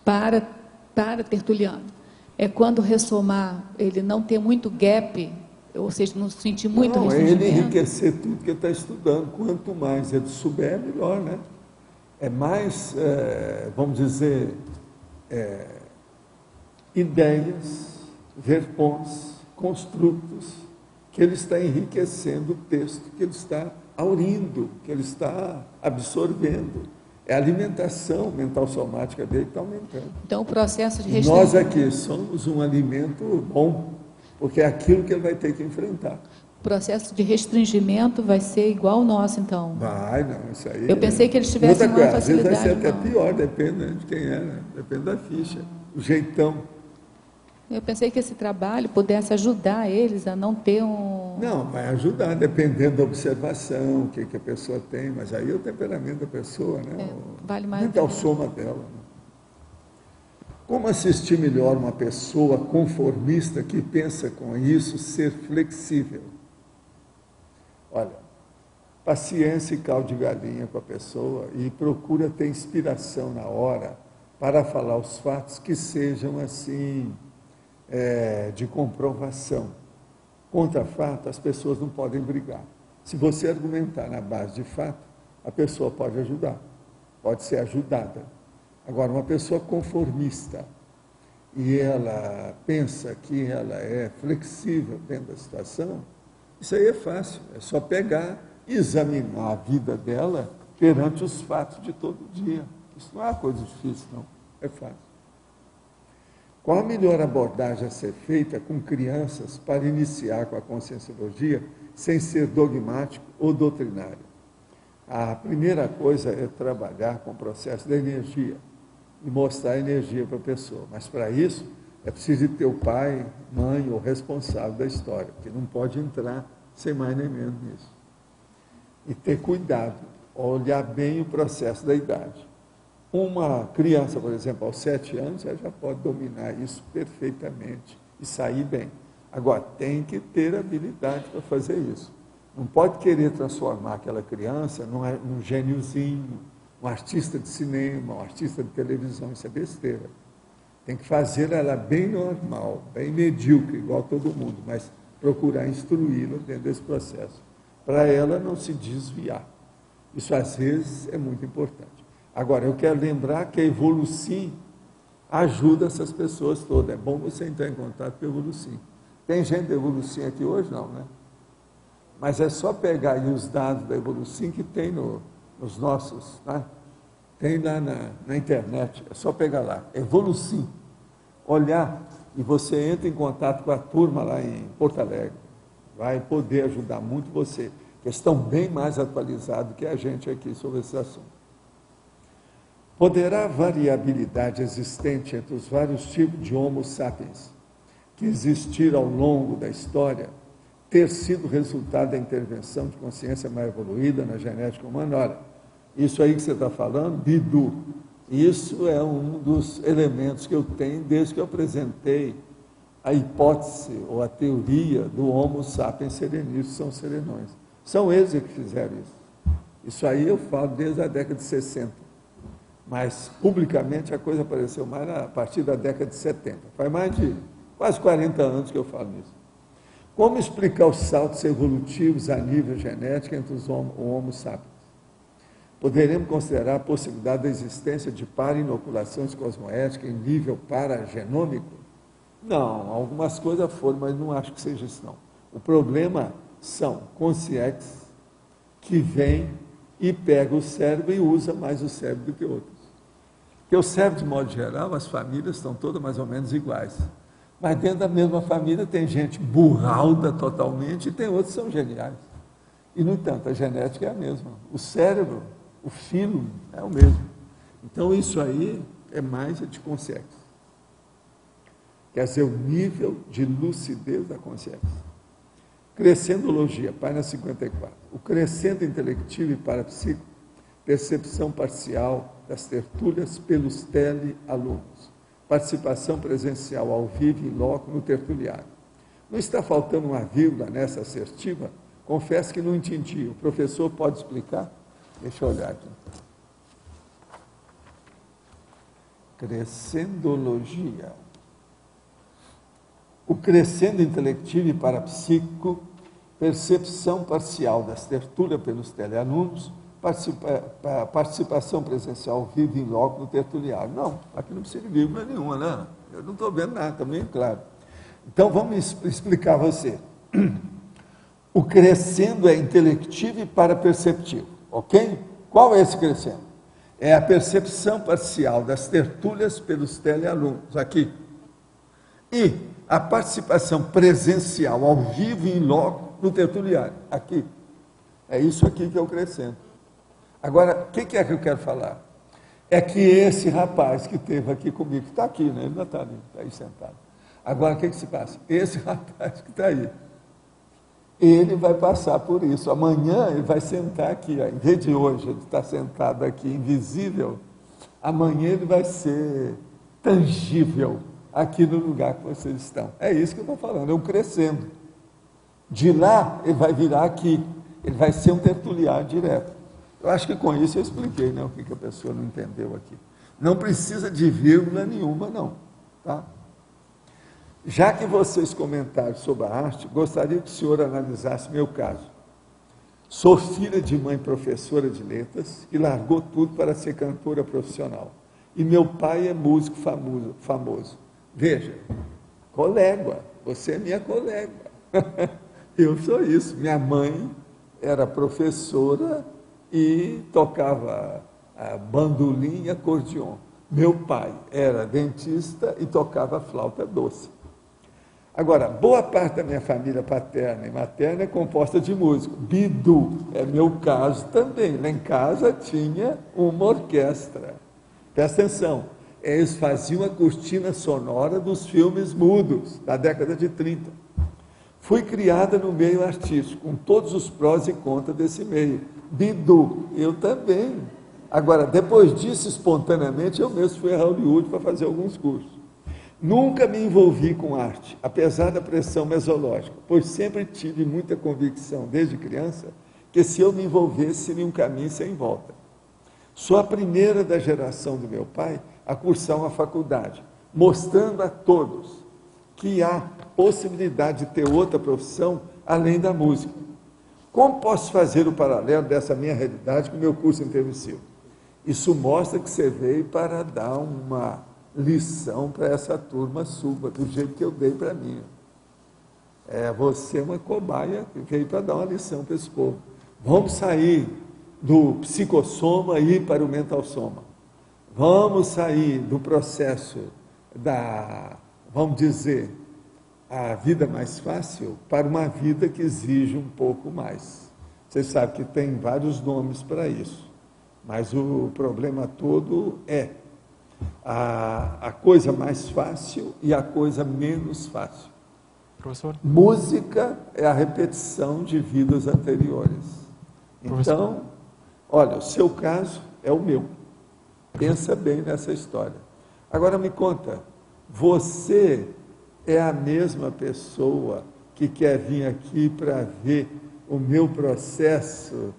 para-tertuliano, é quando ressomar, ele não ter muito gap, ou seja, não sentir muito ressonamento. É ele enriquecer tudo que ele está estudando. Quanto mais ele souber, melhor, né? É mais, vamos dizer, ideias, verpões, construtos, que ele está enriquecendo o texto, que ele está aurindo, que ele está absorvendo. É a alimentação mental somática dele que está aumentando. Então, o processo de restringimento... Nós aqui somos um alimento bom, porque é aquilo que ele vai ter que enfrentar. O processo de restringimento vai ser igual ao nosso, então? Vai, não, isso aí... Eu pensei que eles tivessem uma facilidade. Às vezes vai ser até pior, depende de quem é, né? Depende da ficha, o jeitão. Eu pensei que esse trabalho pudesse ajudar eles a não ter um... Não, vai ajudar, dependendo da observação, o que a pessoa tem, mas aí é o temperamento da pessoa, né? Vale mais mental soma dela. Né? Como assistir melhor uma pessoa conformista que pensa com isso ser flexível? Olha, paciência e caldo de galinha com a pessoa e procura ter inspiração na hora para falar os fatos que sejam assim... de comprovação. Contra fato, as pessoas não podem brigar. Se você argumentar na base de fato, a pessoa pode ajudar, pode ser ajudada. Agora, uma pessoa conformista e ela pensa que ela é flexível dentro da situação, isso aí é fácil, é só pegar e examinar a vida dela perante os fatos de todo dia. Isso não é uma coisa difícil, não, é fácil. Qual a melhor abordagem a ser feita com crianças para iniciar com a conscienciologia sem ser dogmático ou doutrinário? A primeira coisa é trabalhar com o processo da energia e mostrar a energia para a pessoa. Mas para isso é preciso ter o pai, mãe ou responsável da história, que não pode entrar sem mais nem menos nisso. E ter cuidado, olhar bem o processo da idade. Uma criança, por exemplo, aos 7 anos, ela já pode dominar isso perfeitamente e sair bem. Agora, tem que ter habilidade para fazer isso. Não pode querer transformar aquela criança num gêniozinho, um artista de cinema, um artista de televisão, isso é besteira. Tem que fazer ela bem normal, bem medíocre, igual todo mundo, mas procurar instruí-la dentro desse processo, para ela não se desviar. Isso, às vezes, é muito importante. Agora, eu quero lembrar que a Evolucim ajuda essas pessoas todas. É bom você entrar em contato com a Evolucim. Tem gente da Evolucim aqui hoje? Não, né? Mas é só pegar aí os dados da Evolucim que tem nos nossos, né? Tem lá na internet, é só pegar lá, Evolucim. Olhar e você entra em contato com a turma lá em Porto Alegre. Vai poder ajudar muito você. Eles estão bem mais atualizados que a gente aqui sobre esse assunto. Poderá a variabilidade existente entre os vários tipos de Homo sapiens que existiram ao longo da história ter sido resultado da intervenção de consciência mais evoluída na genética humana? Olha, isso aí que você está falando, Bidu, isso é um dos elementos que eu tenho desde que eu apresentei a hipótese ou a teoria do Homo sapiens serenis, são serenões. São eles que fizeram isso. Isso aí eu falo desde a década de 60. Mas, publicamente, a coisa apareceu mais a partir da década de 70. Faz mais de quase 40 anos que eu falo nisso. Como explicar os saltos evolutivos a nível genético entre os Homo sapiens? Poderemos considerar a possibilidade da existência de para-inoculações cosmoéticas em nível paragenômico? Não, algumas coisas foram, mas não acho que seja isso, não. O problema são conscientes que vêm e pega o cérebro e usa mais o cérebro do que outros. Porque o cérebro, de modo geral, as famílias estão todas mais ou menos iguais. Mas dentro da mesma família tem gente burralda totalmente e tem outros que são geniais. E, no entanto, a genética é a mesma. O cérebro, o filo é o mesmo. Então, isso aí é mais de consciência. Quer dizer, o nível de lucidez da consciência. Crescendologia, página 54. O crescendo intelectivo e parapsíquico, percepção parcial das tertúlias pelos telealunos. Participação presencial ao vivo e loco no tertuliário. Não está faltando uma vírgula nessa assertiva? Confesso que não entendi. O professor pode explicar? Deixa eu olhar aqui. Crescendologia. O crescendo intelectivo e parapsíquico, percepção parcial das tertúlias pelos telealunos, participação presencial ao vivo em loco no tertuliário. Não, aqui não precisa de vírgula nenhuma, né? Eu não estou vendo nada, também, claro. Então, vamos explicar a você. O crescendo é intelectivo e paraperceptivo, ok? Qual é esse crescendo? É a percepção parcial das tertúlias pelos telealunos, aqui. E a participação presencial ao vivo e em loco no tertuliário, aqui. É isso aqui que é o crescendo. Agora, o que é que eu quero falar? É que esse rapaz que esteve aqui comigo, que está aqui, né? Ele não está ali, está aí sentado. Agora, o que se passa? Esse rapaz que está aí, ele vai passar por isso. Amanhã ele vai sentar aqui, ó. Em vez de hoje ele está sentado aqui invisível, amanhã ele vai ser tangível aqui no lugar que vocês estão. É isso que eu estou falando, é um crescendo. De lá ele vai virar aqui, ele vai ser um tertuliário direto. Eu acho que com isso eu expliquei, né, o que a pessoa não entendeu aqui. Não precisa de vírgula nenhuma, não. Tá? Já que vocês comentaram sobre a arte, gostaria que o senhor analisasse meu caso. Sou filha de mãe professora de letras, que largou tudo para ser cantora profissional. E meu pai é músico famoso. Veja, colega, você é minha colega. Eu sou isso. Minha mãe era professora e tocava bandolim e acordeon. Meu pai era dentista e tocava flauta doce. Agora, boa parte da minha família paterna e materna é composta de músicos. Bidu é meu caso também. Lá em casa tinha uma orquestra. Presta atenção, eles faziam a cortina sonora dos filmes mudos, da década de 30. Fui criada no meio artístico, com todos os prós e contras desse meio. Bidu, eu também. Agora, depois disso, espontaneamente, eu mesmo fui a Hollywood para fazer alguns cursos. Nunca me envolvi com arte, apesar da pressão mesológica, pois sempre tive muita convicção, desde criança, que se eu me envolvesse, seria um caminho sem volta. Sou a primeira da geração do meu pai a cursar uma faculdade, mostrando a todos que há possibilidade de ter outra profissão além da música. Como posso fazer o paralelo dessa minha realidade com o meu curso intermissivo? Isso mostra que você veio para dar uma lição para essa turma sua, do jeito que eu dei para mim. Você é uma cobaia que veio para dar uma lição para esse povo. Vamos sair do psicossoma e ir para o mentalsoma. Vamos sair do processo da, vamos dizer, a vida mais fácil para uma vida que exige um pouco mais. Vocês sabem que tem vários nomes para isso, mas o problema todo é a coisa mais fácil e a coisa menos fácil. Professor? Música é a repetição de vidas anteriores. Professor? Então, olha, o seu caso é o meu. Pensa bem nessa história. Agora me conta, você é a mesma pessoa que quer vir aqui para ver o meu processo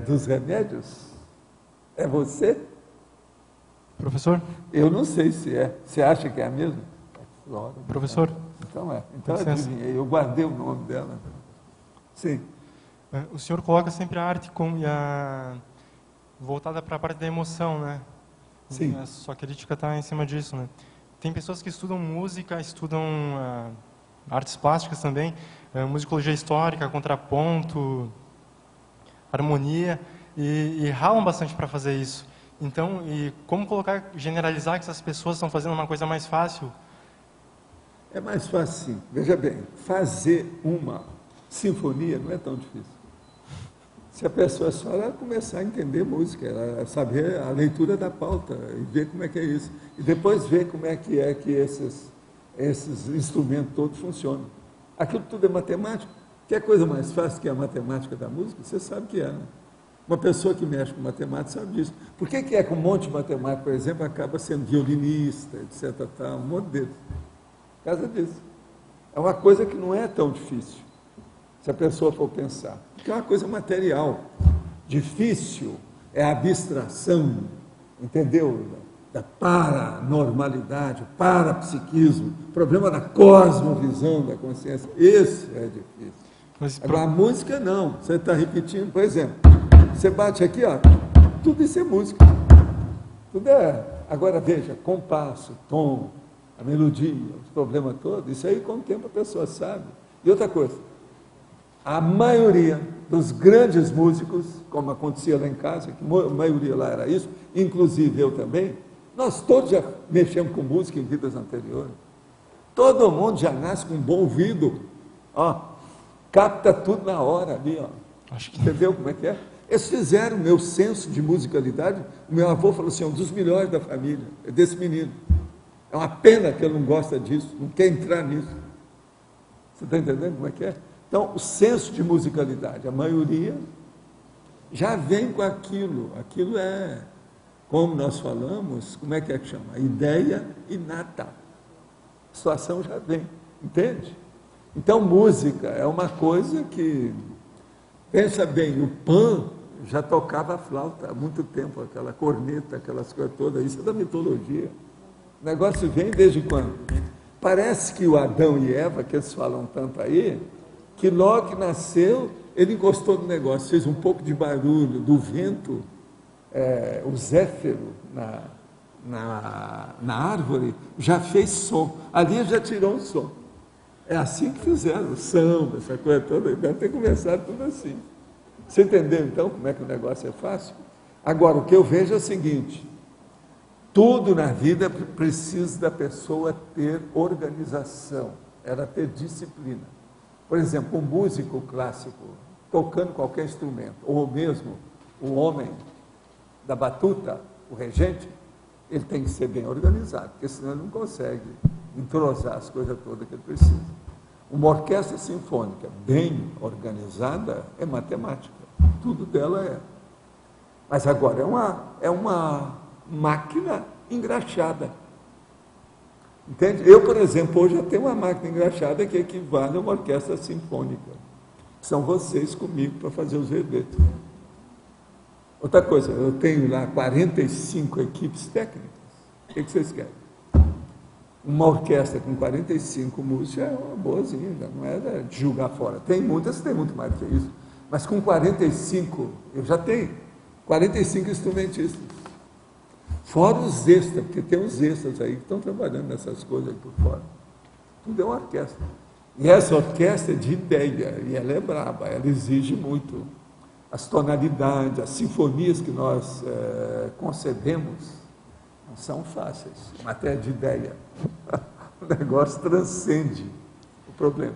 dos remédios? É você? Professor? Eu não sei se é. Você acha que é a mesma? Flora. Professor? Então é. Então eu adivinhei. Eu guardei o nome dela. Sim. O senhor coloca sempre a arte voltada para a parte da emoção, né? Sim. A sua crítica está em cima disso, né? Tem pessoas que estudam música, estudam artes plásticas também, musicologia histórica, contraponto, harmonia, e ralam bastante para fazer isso. Então, e como generalizar que essas pessoas estão fazendo uma coisa mais fácil? É mais fácil, sim. Veja bem, fazer uma sinfonia não é tão difícil. Se a pessoa só ela começar a entender música, ela saber a leitura da pauta e ver como é que é isso. E depois ver como é que esses instrumentos todos funcionam. Aquilo tudo é matemática. Que coisa mais fácil que a matemática da música? Você sabe que é, né? Uma pessoa que mexe com matemática sabe disso. Por que é que um monte de matemático, por exemplo, acaba sendo violinista, etc. Um monte deles. Por causa disso. É uma coisa que não é tão difícil, se a pessoa for pensar. Porque é uma coisa material. Difícil é a abstração, entendeu? Da paranormalidade, o parapsiquismo, o problema da cosmovisão da consciência. Esse é difícil. Agora, a música não. Você está repetindo, por exemplo, você bate aqui, ó, tudo isso é música. Tudo é. Agora veja, compasso, tom, a melodia, os problemas todos, isso aí com o tempo a pessoa sabe. E outra coisa, a maioria dos grandes músicos, como acontecia lá em casa, que a maioria lá era isso, inclusive eu também, nós todos já mexemos com música em vidas anteriores. Todo mundo já nasce com um bom ouvido, ó, capta tudo na hora ali, ó. Entendeu como é que é? Eles fizeram o meu senso de musicalidade. O meu avô falou assim, um dos melhores da família, é desse menino. É uma pena que ele não gosta disso, não quer entrar nisso. Você está entendendo como é que é? Então, o senso de musicalidade, a maioria já vem com aquilo. Aquilo é, como nós falamos, como é que chama? A ideia inata. A situação já vem, entende? Então, música é uma coisa que, pensa bem, o Pan já tocava a flauta há muito tempo, aquela corneta, aquelas coisas todas, isso é da mitologia. O negócio vem desde quando? Parece que o Adão e Eva, que eles falam tanto aí, que logo que nasceu, ele encostou no negócio, fez um pouco de barulho do vento, o zéfiro na árvore, já fez som. Ali já tirou um som. É assim que fizeram, o samba, essa coisa toda, deve ter começado tudo assim. Você entendeu, então, como é que o negócio é fácil? Agora, o que eu vejo é o seguinte, tudo na vida precisa da pessoa ter organização, ela ter disciplina. Por exemplo, um músico clássico, tocando qualquer instrumento, ou mesmo o homem da batuta, o regente, ele tem que ser bem organizado, porque senão ele não consegue entrosar as coisas todas que ele precisa. Uma orquestra sinfônica bem organizada é matemática, tudo dela é. Mas agora é uma máquina engraxada. Entende? Eu, por exemplo, hoje eu tenho uma máquina engraxada que equivale a uma orquestra sinfônica. São vocês comigo para fazer os verbetes. Outra coisa, eu tenho lá 45 equipes técnicas. O que vocês querem? Uma orquestra com 45 músicos é uma boazinha, não é de julgar fora. Tem muitas, tem muito mais do que isso. Mas com 45, eu já tenho 45 instrumentistas. Fora os extras, porque tem os extras aí que estão trabalhando nessas coisas aí por fora. Tudo é uma orquestra. E essa orquestra é de ideia, e ela é braba, ela exige muito. As tonalidades, as sinfonias que nós concebemos não são fáceis, matéria de ideia. O negócio transcende o problema.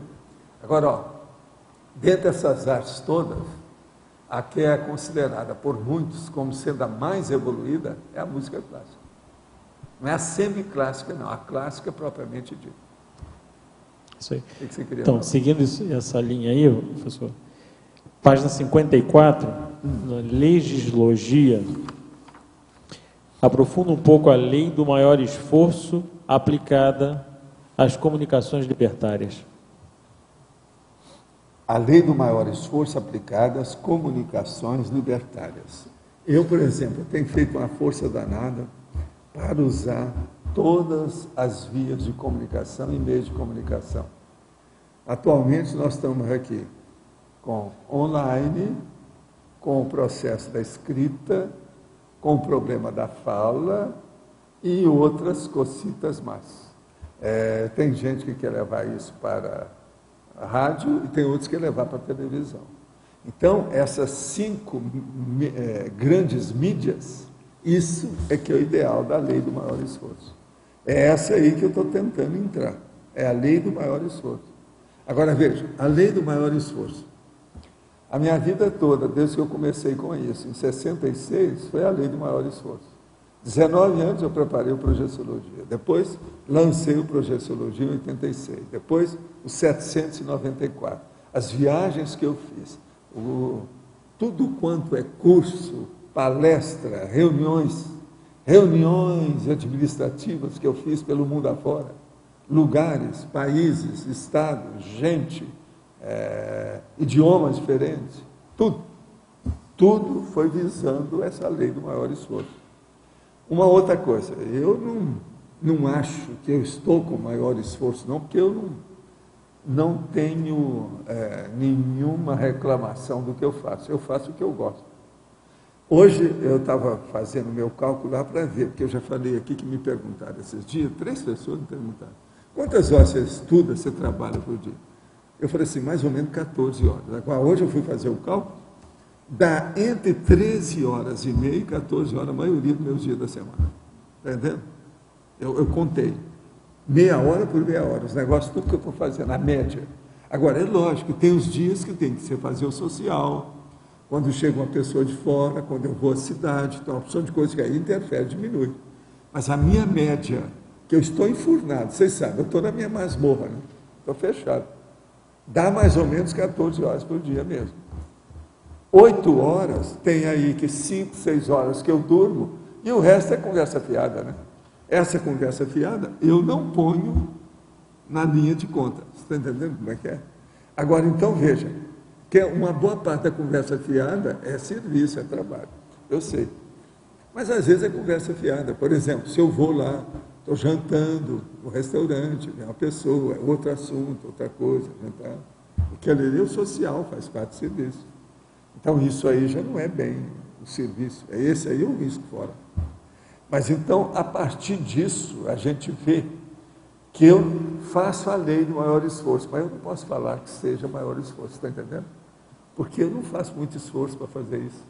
Agora, ó, dentro dessas artes todas, a que é considerada por muitos como sendo a mais evoluída é a música clássica. Não é a semiclássica, não, a clássica propriamente dita. Isso aí. O que você queria então, falar? seguindo essa linha aí, professor, página 54, na legislogia, aprofunda um pouco a lei do maior esforço aplicada às comunicações libertárias. A lei do maior esforço aplicada às comunicações libertárias. Eu, por exemplo, tenho feito uma força danada para usar todas as vias de comunicação e meios de comunicação. Atualmente nós estamos aqui com online, com o processo da escrita, com o problema da fala e outras cositas mais. Tem gente que quer levar isso para a rádio e tem outros que quer levar para a televisão. Então, essas 5 grandes mídias Isso é que é o ideal da lei do maior esforço. É essa aí que eu estou tentando entrar. É a lei do maior esforço. Agora veja, a lei do maior esforço. A minha vida toda, desde que eu comecei com isso, em 66, foi a lei do maior esforço. 19 anos eu preparei o Projeciologia. Depois lancei o Projeciologia em 86. Depois o 794. As viagens que eu fiz, tudo quanto é curso, palestra, reuniões administrativas que eu fiz pelo mundo afora, lugares, países, estados, gente, idiomas diferentes, tudo foi visando essa lei do maior esforço. Uma outra coisa, eu não acho que eu estou com maior esforço, não, porque eu não tenho nenhuma reclamação do que eu faço o que eu gosto. Hoje eu estava fazendo meu cálculo lá para ver, porque eu já falei aqui que me perguntaram esses dias, 3 pessoas me perguntaram, quantas horas você estuda, você trabalha por dia? Eu falei assim, mais ou menos 14 horas. Agora, hoje eu fui fazer o cálculo, dá entre 13 horas e meia e 14 horas a maioria dos meus dias da semana. Está entendendo? Eu contei. Meia hora por meia hora, os negócios, tudo que eu estou fazendo, a média. Agora, é lógico, tem os dias que tem que ser fazer o social, quando chega uma pessoa de fora, quando eu vou à cidade, então, uma opção de coisas que aí interfere, diminui. Mas a minha média, que eu estou enfurnado, vocês sabem, eu estou na minha masmorra, né? Estou fechado. Dá mais ou menos 14 horas por dia mesmo. 8 horas, tem aí que 5, 6 horas que eu durmo, e o resto é conversa fiada, né? Essa conversa fiada, eu não ponho na linha de conta. Você está entendendo como é que é? Agora, então, veja, que uma boa parte da conversa fiada é serviço, é trabalho. Eu sei. Mas, às vezes, é conversa fiada. Por exemplo, se eu vou lá, estou jantando no restaurante, vem uma pessoa, é outro assunto, outra coisa, jantar. Porque ali é o social, faz parte do serviço. Então, isso aí já não é bem o serviço. É esse aí o risco fora. Mas, então, a partir disso, a gente vê que eu faço a lei do maior esforço, mas eu não posso falar que seja maior esforço, está entendendo? Porque eu não faço muito esforço para fazer isso.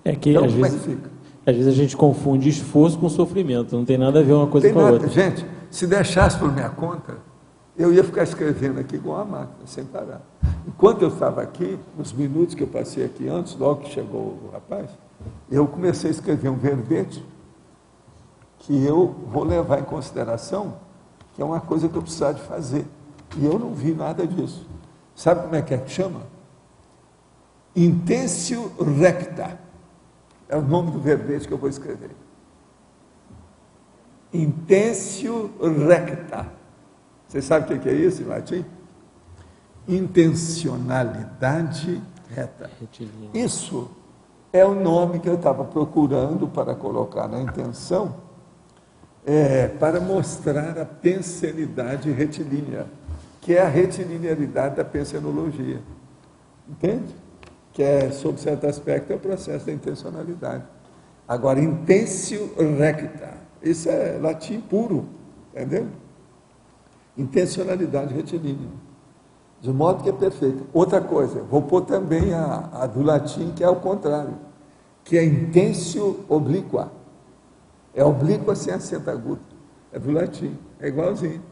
É que, então, às vezes a gente confunde esforço com sofrimento, não tem nada a ver uma coisa com a outra. Gente, se deixasse por minha conta, eu ia ficar escrevendo aqui igual uma máquina, sem parar. Enquanto eu estava aqui, nos minutos que eu passei aqui antes, logo que chegou o rapaz, eu comecei a escrever um verbete que eu vou levar em consideração, que é uma coisa que eu precisava de fazer. E eu não vi nada disso. Sabe como é que chama? Intensio recta. É o nome do verbete que eu vou escrever. Intensio recta. Você sabe o que é isso em latim? Intencionalidade reta. Isso é o nome que eu estava procurando para colocar na intenção, para mostrar a pensenidade retilínea, que é a retilinearidade da pensenologia. Entende? Que é, sob certo aspecto, é o processo da intencionalidade. Agora, intensio recta, isso é latim puro, entendeu? Intencionalidade retilínea, de modo que é perfeito. Outra coisa, vou pôr também a do latim, que é o contrário, que é intensio obliqua. É oblíqua sem acento agudo, é do latim, é igualzinho.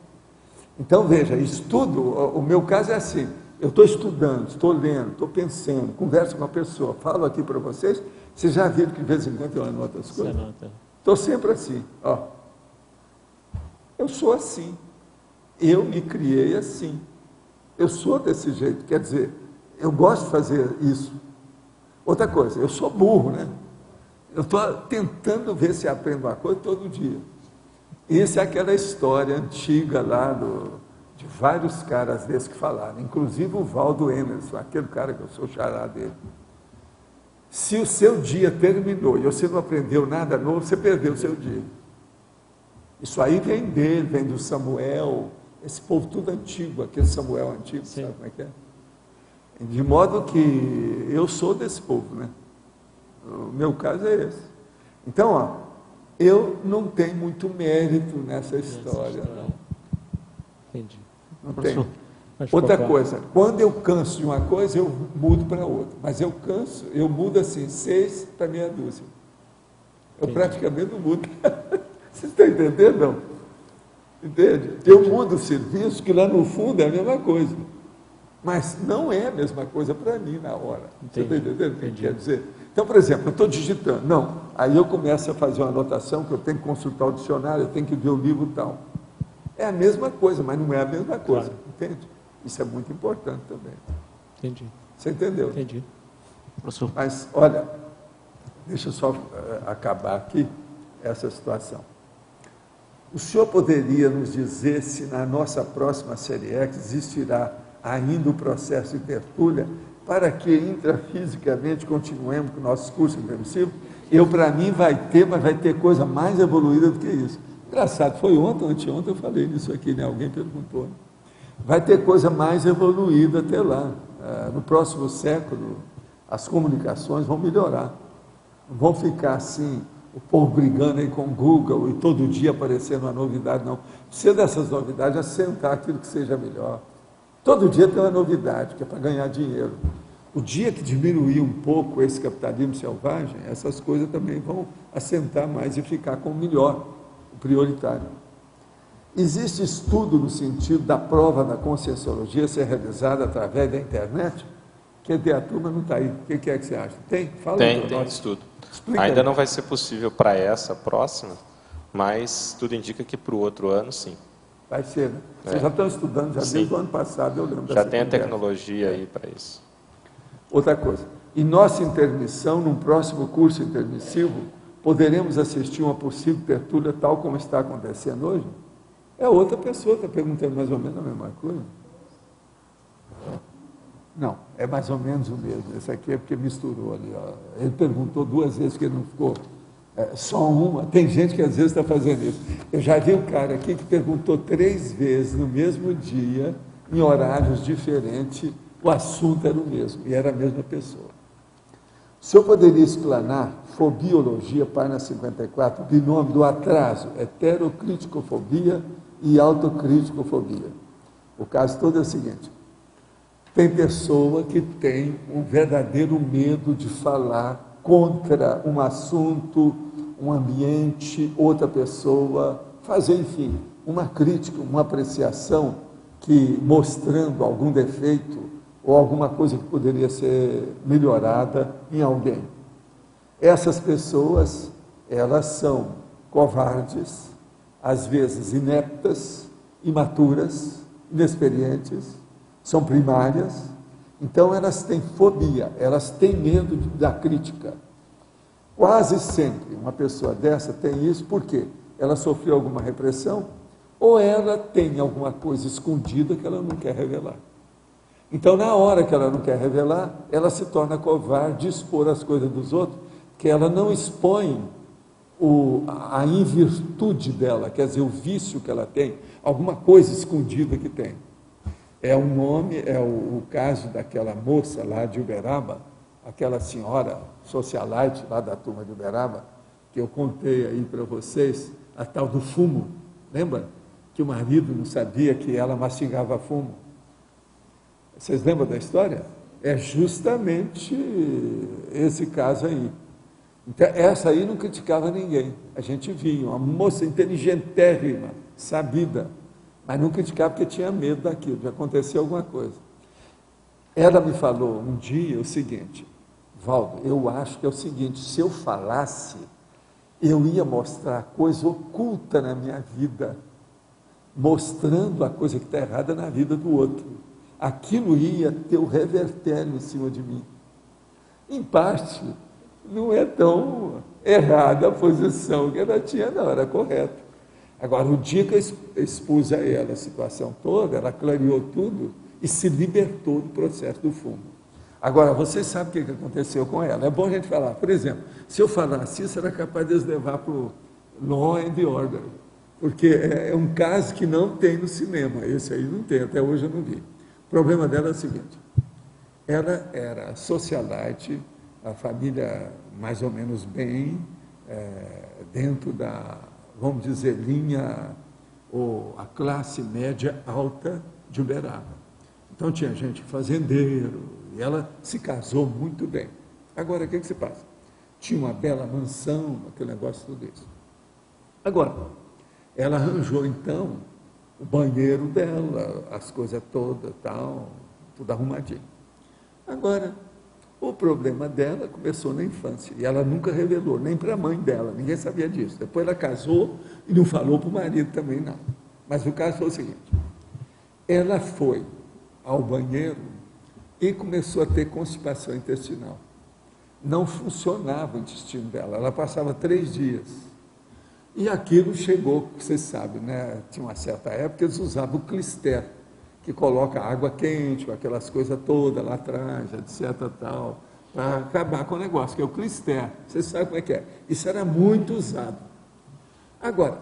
Então, veja, estudo, o meu caso é assim, eu estou estudando, estou lendo, estou pensando, converso com uma pessoa, falo aqui para vocês, vocês já viram que de vez em quando eu anoto as coisas? Estou sempre assim, ó. Eu sou assim, eu me criei assim, eu sou desse jeito, quer dizer, eu gosto de fazer isso. Outra coisa, eu sou burro, né? Eu estou tentando ver se aprendo uma coisa todo dia. Isso é aquela história antiga lá de vários caras desses que falaram, inclusive o Valdo Emerson, aquele cara que eu sou xará dele. Se o seu dia terminou e você não aprendeu nada novo, você perdeu o seu dia. Isso aí vem dele, vem do Samuel, esse povo tudo antigo, aquele Samuel antigo, sim. Sabe como é que é? De modo que eu sou desse povo, né? O meu caso é esse. Então, ó, eu não tenho muito mérito nessa história, não. Entendi. Não tenho. Outra coisa, quando eu canso de uma coisa, eu mudo para outra. Mas eu canso, eu mudo assim, 6 para meia dúzia. Eu praticamente não mudo. Vocês estão entendendo, não? Entende? Tem um mundo do serviço que lá no fundo é a mesma coisa. Mas não é a mesma coisa para mim na hora. Você está entendendo o que quer dizer? Então, por exemplo, eu estou digitando. Não, aí eu começo a fazer uma anotação que eu tenho que consultar o dicionário, eu tenho que ver o livro e tal. É a mesma coisa, mas não é a mesma coisa. Claro. Entende? Isso é muito importante também. Entendi. Você entendeu? Entendi. Professor. Mas, olha, deixa eu só acabar aqui essa situação. O senhor poderia nos dizer se na nossa próxima série X existirá ainda o processo de tertúlia para que intrafisicamente continuemos com nossos cursos intensivos? Para mim, vai ter, mas vai ter coisa mais evoluída do que isso. Engraçado, foi ontem ou anteontem eu falei nisso aqui, né? Alguém perguntou. Vai ter coisa mais evoluída até lá. No próximo século, as comunicações vão melhorar. Não vão ficar assim, o povo brigando aí com o Google e todo dia aparecendo uma novidade, não. Precisa dessas novidades, assentar aquilo que seja melhor. Todo dia tem uma novidade, que é para ganhar dinheiro. O dia que diminuir um pouco esse capitalismo selvagem, essas coisas também vão assentar mais e ficar com o melhor, o prioritário. Existe estudo no sentido da prova da conscienciologia ser realizada através da internet? Quer dizer, a turma não está aí. O que é que você acha? Tem? Fala tem estudo. Explica ainda aí. Não vai ser possível para essa próxima, mas tudo indica que para o outro ano, sim. Vai ser, né? Vocês já estão estudando, desde o ano passado, eu lembro. Já tem a tecnologia aí para isso. Outra coisa, em nossa intermissão, num próximo curso intermissivo, poderemos assistir uma possível tertúlia tal como está acontecendo hoje? É outra pessoa, está perguntando mais ou menos a mesma coisa. Não, é mais ou menos o mesmo. Esse aqui é porque misturou ali. Ó. Ele perguntou 2 vezes que ele não ficou só uma. Tem gente que às vezes está fazendo isso. Eu já vi um cara aqui que perguntou 3 vezes no mesmo dia, em horários diferentes, o assunto era o mesmo, e era a mesma pessoa. O senhor poderia explanar fobiologia, página 54, de nome do atraso, heterocriticofobia e autocriticofobia. O caso todo é o seguinte: tem pessoa que tem um verdadeiro medo de falar contra um assunto, um ambiente, outra pessoa, fazer, enfim, uma crítica, uma apreciação que mostrando algum defeito ou alguma coisa que poderia ser melhorada em alguém. Essas pessoas, elas são covardes, às vezes ineptas, imaturas, inexperientes, são primárias, então elas têm fobia, elas têm medo da crítica. Quase sempre uma pessoa dessa tem isso, por quê? Ela sofreu alguma repressão ou ela tem alguma coisa escondida que ela não quer revelar. Então, na hora que ela não quer revelar, ela se torna covarde de expor as coisas dos outros, que ela não expõe a invirtude dela, quer dizer, o vício que ela tem, alguma coisa escondida que tem. É um nome, é o caso daquela moça lá de Uberaba, aquela senhora socialite lá da turma de Uberaba, que eu contei aí para vocês, a tal do fumo. Lembra? Que o marido não sabia que ela mastigava fumo. Vocês lembram da história? É justamente esse caso aí. Então, essa aí não criticava ninguém. A gente via uma moça inteligentérrima, sabida, mas não criticava porque tinha medo daquilo, de acontecer alguma coisa. Ela me falou um dia o seguinte: Valdo, eu acho que é o seguinte, se eu falasse, eu ia mostrar coisa oculta na minha vida, mostrando a coisa que está errada na vida do outro. Aquilo ia ter o revertério em cima de mim. Em parte, não é tão errada a posição que ela tinha, não, era correta. Agora, o dia que eu expus a ela a situação toda, ela clareou tudo e se libertou do processo do fumo. Agora, vocês sabem o que aconteceu com ela. É bom a gente falar. Por exemplo, se eu falasse isso, era capaz de levar para o Law and Order, porque é um caso que não tem no cinema. Esse aí não tem, até hoje eu não vi. O problema dela é o seguinte: ela era socialite, a família mais ou menos bem, dentro da, vamos dizer, linha, ou a classe média alta de Uberaba. Então tinha gente fazendeiro, e ela se casou muito bem. Agora, o que se passa? tinha uma bela mansão, aquele negócio, tudo isso. Agora, ela arranjou, então, o banheiro dela, as coisas todas, tal, tudo arrumadinho. Agora, o problema dela começou na infância, e ela nunca revelou, nem para a mãe dela, ninguém sabia disso. Depois ela casou e não falou para o marido também, não. Mas o caso foi o seguinte, ela foi ao banheiro e começou a ter constipação intestinal. Não funcionava o intestino dela, ela passava 3 dias. E aquilo chegou, vocês sabem, né? Tinha uma certa época, eles usavam o clister, que coloca água quente, com aquelas coisas todas lá atrás, etc. tal, para acabar com o negócio, que é o clister. Vocês sabem como é que é. Isso era muito usado. Agora,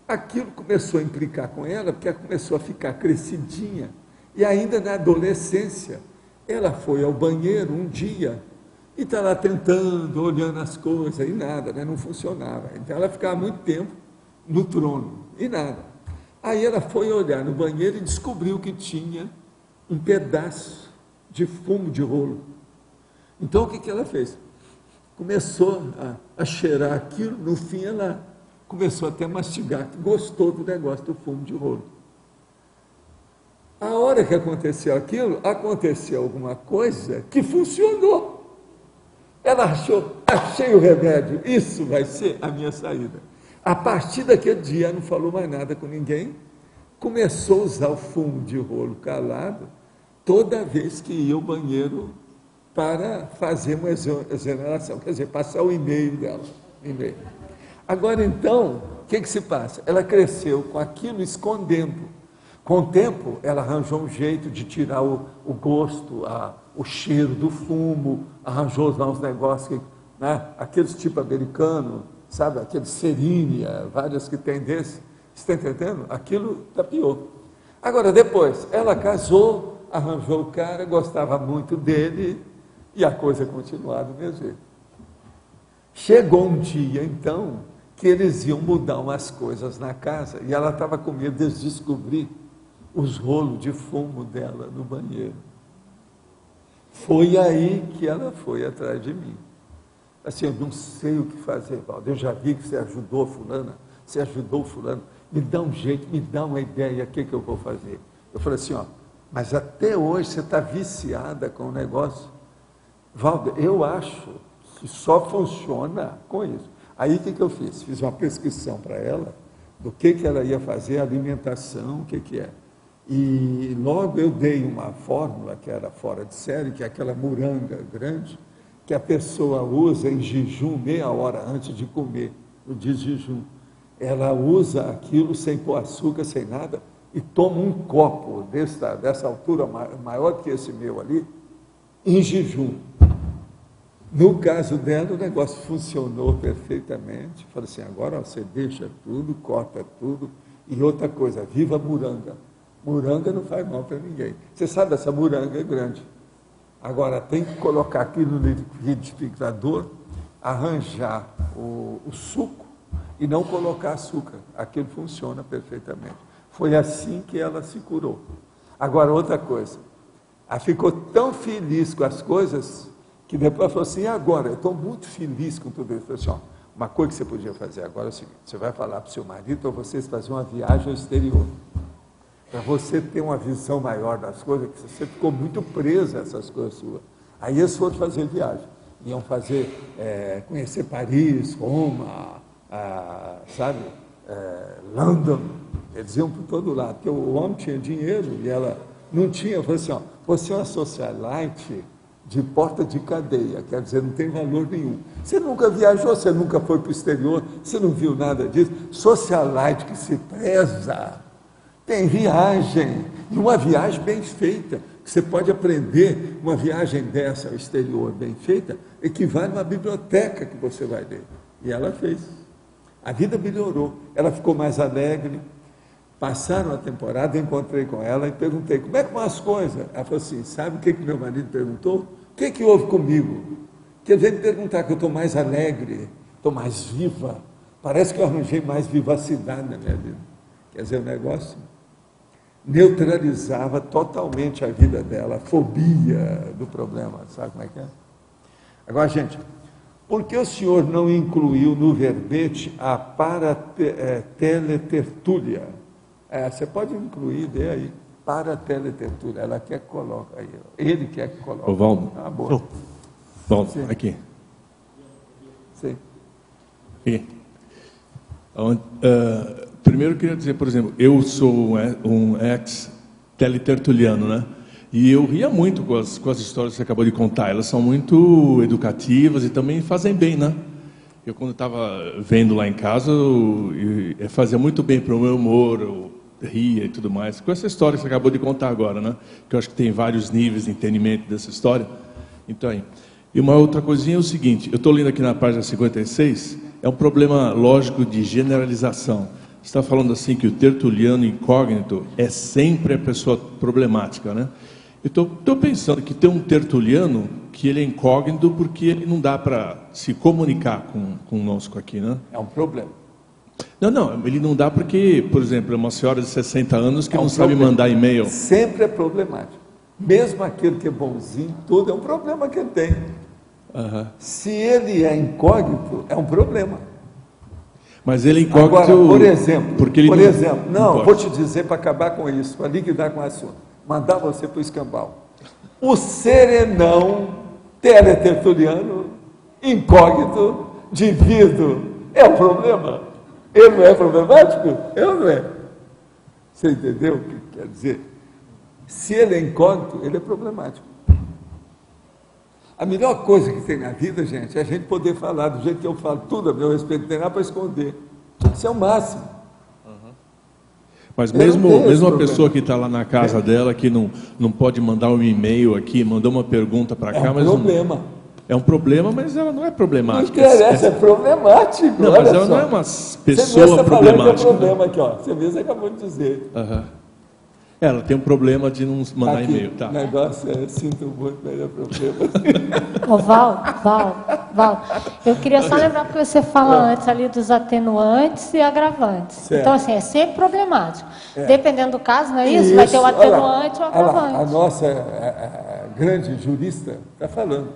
aquilo começou a implicar com ela, porque ela começou a ficar crescidinha, e ainda na adolescência, ela foi ao banheiro um dia, e está lá tentando, olhando as coisas, e nada, né? Não funcionava. Então ela ficava muito tempo no trono, e nada. Aí ela foi olhar no banheiro e descobriu que tinha um pedaço de fumo de rolo. Então o que ela fez? Começou a cheirar aquilo, no fim ela começou até a mastigar, gostou do negócio do fumo de rolo. A hora que aconteceu aquilo, aconteceu alguma coisa que funcionou. Ela achou, achei o remédio, isso vai ser a minha saída. A partir daquele dia, ela não falou mais nada com ninguém, começou a usar o fumo de rolo calado toda vez que ia ao banheiro para fazer uma exoneração, quer dizer, passar o e-mail dela. Agora, então, o que se passa? Ela cresceu com aquilo escondendo. Com o tempo, ela arranjou um jeito de tirar o gosto, o cheiro do fumo, arranjou lá uns negócios, né, aqueles tipo americano, sabe, aquele serinha, várias que tem desse, você está entendendo? Aquilo tapiou. Agora, depois, ela casou, arranjou o cara, gostava muito dele, e a coisa continuava do mesmo jeito. Chegou um dia, então, que eles iam mudar umas coisas na casa, e ela estava com medo de descobrir os rolos de fumo dela no banheiro. Foi aí que ela foi atrás de mim. Assim, eu não sei o que fazer, Valdo. Eu já vi que você ajudou fulana, você ajudou fulano. Me dá um jeito, me dá uma ideia, o que eu vou fazer? Eu falei assim, ó, mas até hoje você está viciada com o negócio. Valdo, eu acho que só funciona com isso. Aí o que eu fiz? Fiz uma prescrição para ela do que ela ia fazer, alimentação, o que é. E logo eu dei uma fórmula que era fora de série, que é aquela moranga grande, que a pessoa usa em jejum meia hora antes de comer, no dia de jejum. Ela usa aquilo sem pôr açúcar, sem nada, e toma um copo dessa altura, maior que esse meu ali, em jejum. No caso dela, o negócio funcionou perfeitamente. Falei assim, agora você deixa tudo, corta tudo, e outra coisa, viva a moranga. Moranga não faz mal para ninguém. Você sabe, essa moranga é grande. Agora, tem que colocar aqui no liquidificador, arranjar o suco e não colocar açúcar. Aquilo funciona perfeitamente. Foi assim que ela se curou. Agora, outra coisa. Ela ficou tão feliz com as coisas que depois ela falou assim, e agora? Eu estou muito feliz com tudo isso. Eu falei assim, ó, uma coisa que você podia fazer agora é o seguinte, você vai falar para o seu marido para vocês fazerem uma viagem ao exterior. Para você ter uma visão maior das coisas, que você ficou muito presa a essas coisas suas. Aí eles foram fazer viagem, iam fazer, conhecer Paris, Roma, sabe, London, eles iam por todo lado, porque o homem tinha dinheiro e ela não tinha. Eu falei assim, ó, você é uma socialite de porta de cadeia, quer dizer, não tem valor nenhum. Você nunca viajou, você nunca foi para o exterior, você não viu nada disso. Socialite que se preza, tem viagem, e uma viagem bem feita, que você pode aprender, uma viagem dessa ao exterior bem feita, equivale a uma biblioteca que você vai ler. E ela fez. A vida melhorou, ela ficou mais alegre. Passaram a temporada, encontrei com ela e perguntei, como é que vão as coisas? Ela falou assim, sabe o que meu marido perguntou? O que houve comigo? Que ele veio me perguntar que eu estou mais alegre, estou mais viva, parece que eu arranjei mais vivacidade na minha vida. Quer dizer, o negócio neutralizava totalmente a vida dela, a fobia do problema, sabe como é que é? Agora, gente, Por que o senhor não incluiu no verbete a parateletertúlia? Você pode incluir, dê aí, parateletertúlia. Ela quer que coloque aí. Ele quer que coloque. Ô, Valdo. Ah, boa. Valdo, Sim. aqui. Sim. Aqui. Primeiro eu queria dizer, por exemplo, eu sou um ex-teletertuliano, né? E eu ria muito com as histórias que você acabou de contar. Elas são muito educativas e também fazem bem, né? Eu, quando estava vendo lá em casa, eu fazia muito bem para o meu humor, eu ria e tudo mais. Com essa história que você acabou de contar agora, né? Que eu acho que tem vários níveis de entendimento dessa história. Então, aí. E uma outra coisinha é o seguinte, eu estou lendo aqui na página 56, é um problema lógico de generalização. Você está falando assim que o tertuliano incógnito é sempre a pessoa problemática, né? Eu estou pensando que tem um tertuliano que ele é incógnito porque ele não dá para se comunicar conosco aqui, né? É um problema. Não, ele não dá porque, por exemplo, é uma senhora de 60 anos que não sabe mandar e-mail. Sempre é problemático. Mesmo aquele que é bonzinho, tudo é um problema que ele tem. Se ele é incógnito, é um problema. Mas ele é incógnito... Agora, por exemplo, porque ele não vou te dizer para acabar com isso, para liquidar com o assunto. Mandar você para o escambau. O serenão teletertuliano, incógnito, divido, é um problema? Ele não é problemático? Eu não é. Você entendeu o que quer dizer? Se ele é incógnito, ele é problemático. A melhor coisa que tem na vida, gente, é a gente poder falar do jeito que eu falo tudo a meu respeito, não tem nada para esconder. Isso é o máximo. Mas mesmo a pessoa que está lá na casa dela, que não pode mandar um e-mail aqui, mandou uma pergunta para cá, mas problema. É um problema, mas ela não é problemática. Não interessa, é problemático. Não, mas ela não é uma pessoa problemática. Você problema aqui, ó. Você mesmo acabou de dizer. Ela tem um problema de não mandar e-mail, tá? O negócio é, sinto muito, mas é problema. Ô, Val, eu queria só lembrar que você fala antes ali dos atenuantes e agravantes. Certo. Então, assim, é sempre problemático. Dependendo do caso, não é isso? Vai ter o atenuante ou o agravante. A nossa grande jurista está falando.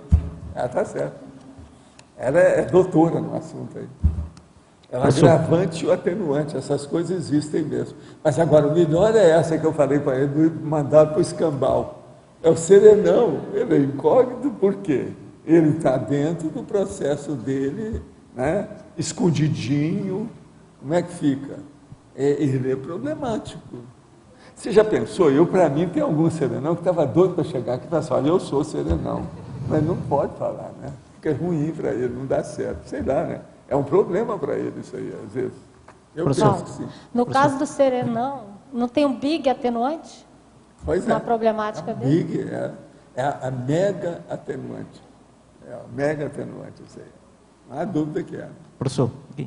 Ela está certa. Ela é doutora no assunto aí. É o agravante e o atenuante, essas coisas existem mesmo. Mas agora, o melhor é essa que eu falei para ele, mandar para o escambau. É o serenão, ele é incógnito, por quê? Ele está dentro do processo dele, né? Escondidinho. Como é que fica? Ele é problemático. Você já pensou? Para mim, tem algum serenão que estava doido para chegar aqui e falar assim, olha, eu sou serenão. Mas não pode falar, né? Fica ruim para ele, não dá certo. Sei lá, né? É um problema para ele isso aí, às vezes. Eu penso que sim. No caso do serenão, não tem um big atenuante? Pois na problemática dele? Big é a mega atenuante. É a mega atenuante, isso aí. Não há dúvida que é. Professor, sim.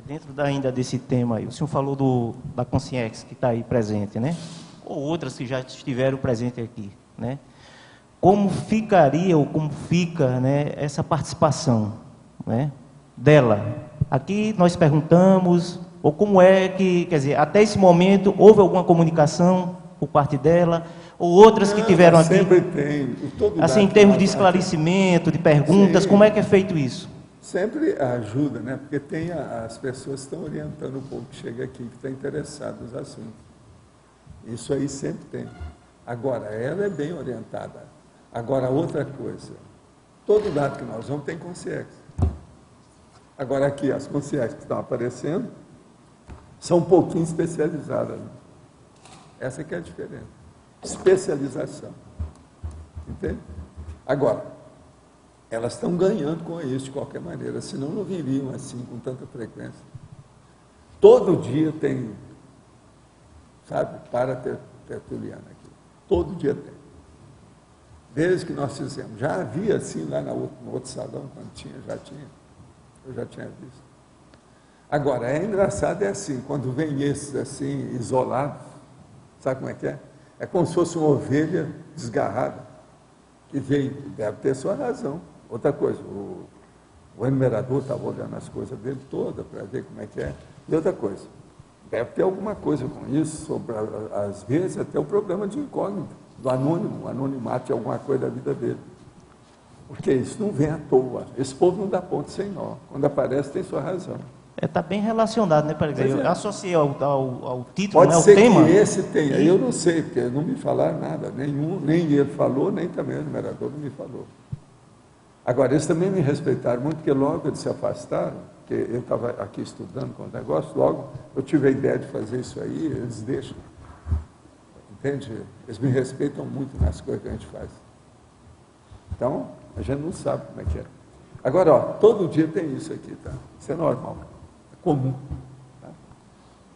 Dentro ainda desse tema aí, o senhor falou da Consciex que está aí presente, né? Ou outras que já estiveram presentes aqui, né? Como ficaria ou como fica, né, essa participação, né, dela? Aqui nós perguntamos, ou como é que, quer dizer, até esse momento houve alguma comunicação por parte dela, ou outras que tiveram aqui? Sempre tem. Assim, em termos de esclarecimento, de perguntas, como é que é feito isso? Sempre ajuda, né? Porque tem as pessoas que estão orientando o povo que chega aqui, que está interessado nos assuntos. Isso aí sempre tem. Agora, ela é bem orientada. Agora, outra coisa, todo dado que nós vamos tem consciência. Agora, aqui, as consciências que estão aparecendo são um pouquinho especializadas. Né? Essa que é a diferença. Especialização. Entende? Agora, elas estão ganhando com isso de qualquer maneira, senão não viriam assim com tanta frequência. Todo dia tem, sabe, paratertuliano aqui. Todo dia tem. Desde que nós fizemos. Já havia assim lá no outro salão, quando tinha, eu já tinha visto. Agora, é engraçado, é assim, quando vem esses assim, isolados, sabe como é que é? É como se fosse uma ovelha desgarrada, que veio, deve ter sua razão. Outra coisa, o enumerador estava olhando as coisas dele todas para ver como é que é. E outra coisa, deve ter alguma coisa com isso, sobre, às vezes, até o problema de incógnito, do anônimo, o anonimato de alguma coisa da vida dele. Porque isso não vem à toa. Esse povo não dá ponto sem nó. Quando aparece, tem sua razão. Está bem relacionado, né, Padre? Eu associei ao título, Pode né, ser ao tema. que esse tenha. Eu não sei, porque não me falaram nada. Nem ele falou, nem também o numerador não me falou. Agora, eles também me respeitaram muito, porque logo eles se afastaram, porque eu estava aqui estudando com o negócio, logo eu tive a ideia de fazer isso aí, eles deixam. Entende? Eles me respeitam muito nas coisas que a gente faz. Então, a gente não sabe como é que é. Agora, ó, todo dia tem isso aqui, tá? Isso é normal, é comum. Tá?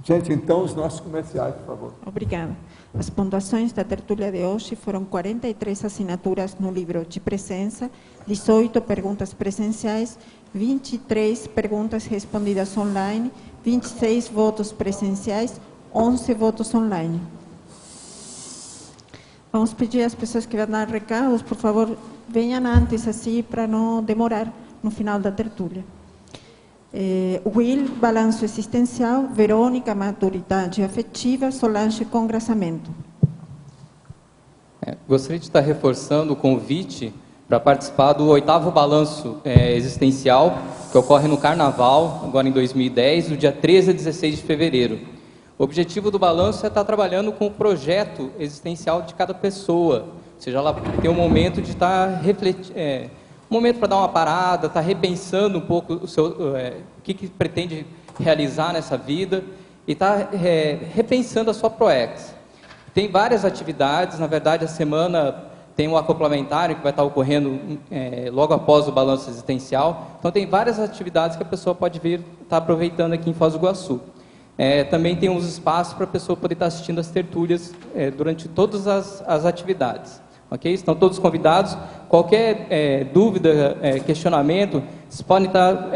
Gente, então, os nossos comerciais, por favor. Obrigada. As pontuações da tertúlia de hoje foram 43 assinaturas no livro de presença, 18 perguntas presenciais, 23 perguntas respondidas online, 26 votos presenciais, 11 votos online. Vamos pedir às pessoas que vão dar recados, por favor, venham antes, assim, para não demorar no final da tertúlia. Will, balanço existencial. Verônica, maturidade afetiva. Solange, congraçamento. Gostaria de estar reforçando o convite para participar do 8º balanço existencial, que ocorre no Carnaval, agora em 2010, do dia 13 a 16 de fevereiro. O objetivo do balanço é estar trabalhando com o projeto existencial de cada pessoa, ou seja, ela tem um momento de estar refletindo, um momento para dar uma parada, estar repensando um pouco o que pretende realizar nessa vida e estar repensando a sua ProEx. Tem várias atividades, na verdade a semana tem um acoplamentário que vai estar ocorrendo logo após o balanço existencial, então tem várias atividades que a pessoa pode vir estar aproveitando aqui em Foz do Iguaçu. Também tem uns espaços para a pessoa poder estar assistindo as tertúlias durante todas as atividades. Ok? Estão todos convidados. Qualquer dúvida, questionamento, vocês podem estar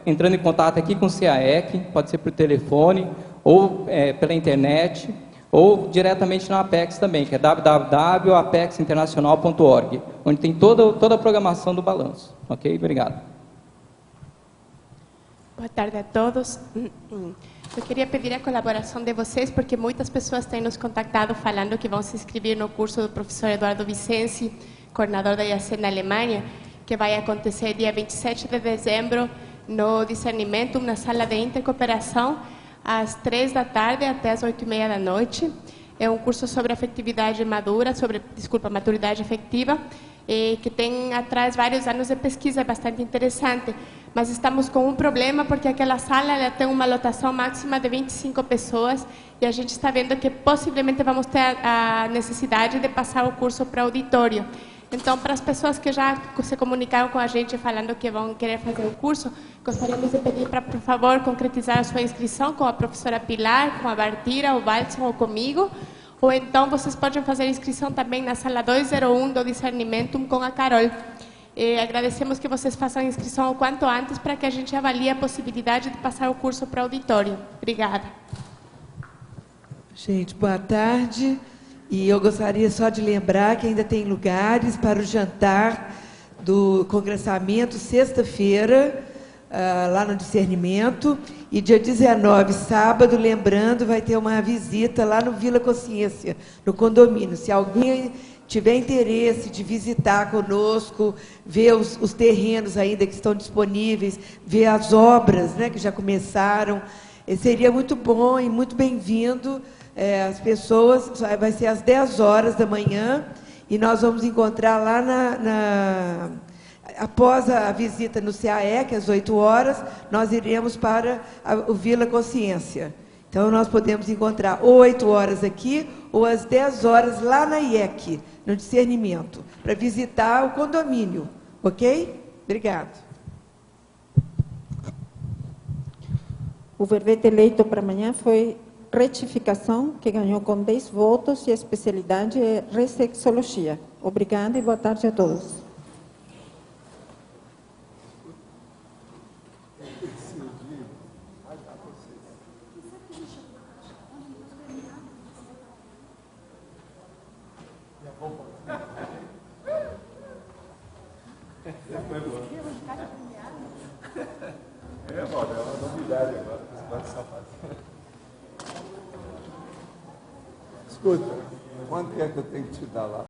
entrando em contato aqui com o CAEC, pode ser por telefone, ou pela internet, ou diretamente na Apex também, que é www.apexinternacional.org, onde tem toda a programação do balanço. Ok? Obrigado. Boa tarde a todos. Eu queria pedir a colaboração de vocês, porque muitas pessoas têm nos contactado falando que vão se inscrever no curso do professor Eduardo Vicenzi, coordenador da IAC na Alemanha, que vai acontecer dia 27 de dezembro no Discernimentum, na sala de intercooperação, às 3 da tarde até às 8h30 da noite. É um curso sobre afetividade madura, maturidade afetiva, que tem atrás vários anos de pesquisa, é bastante interessante. Mas estamos com um problema, porque aquela sala ela tem uma lotação máxima de 25 pessoas e a gente está vendo que possivelmente vamos ter a necessidade de passar o curso para auditório. Então, para as pessoas que já se comunicaram com a gente falando que vão querer fazer o curso, gostaríamos de pedir para, por favor, concretizar a sua inscrição com a professora Pilar, com a Bartira, o Walson ou comigo. Ou então, vocês podem fazer a inscrição também na sala 201 do Discernimentum com a Carol. Agradecemos que vocês façam a inscrição o quanto antes para que a gente avalie a possibilidade de passar o curso para auditório. Obrigada. Gente, boa tarde. E eu gostaria só de lembrar que ainda tem lugares para o jantar do congressamento, sexta-feira, lá no Discernimento. E dia 19, sábado, lembrando, vai ter uma visita lá no Vila Consciência, no condomínio. Se alguém tiver interesse de visitar conosco, ver os terrenos ainda que estão disponíveis, ver as obras, né, que já começaram, seria muito bom e muito bem-vindo. As pessoas, vai ser às 10 horas da manhã, e nós vamos encontrar lá após a visita no CAEC, às 8 horas, nós iremos para o Vila Consciência. Então, nós podemos encontrar ou 8 horas aqui, ou às 10 horas lá na IEC, no Discernimento, para visitar o condomínio. Ok? Obrigado. O verbete eleito para amanhã foi retificação, que ganhou com 10 votos, e a especialidade é ressexologia. Obrigada e boa tarde a todos. É uma novidade agora. Escuta, quanto é que eu tenho que te dar lá?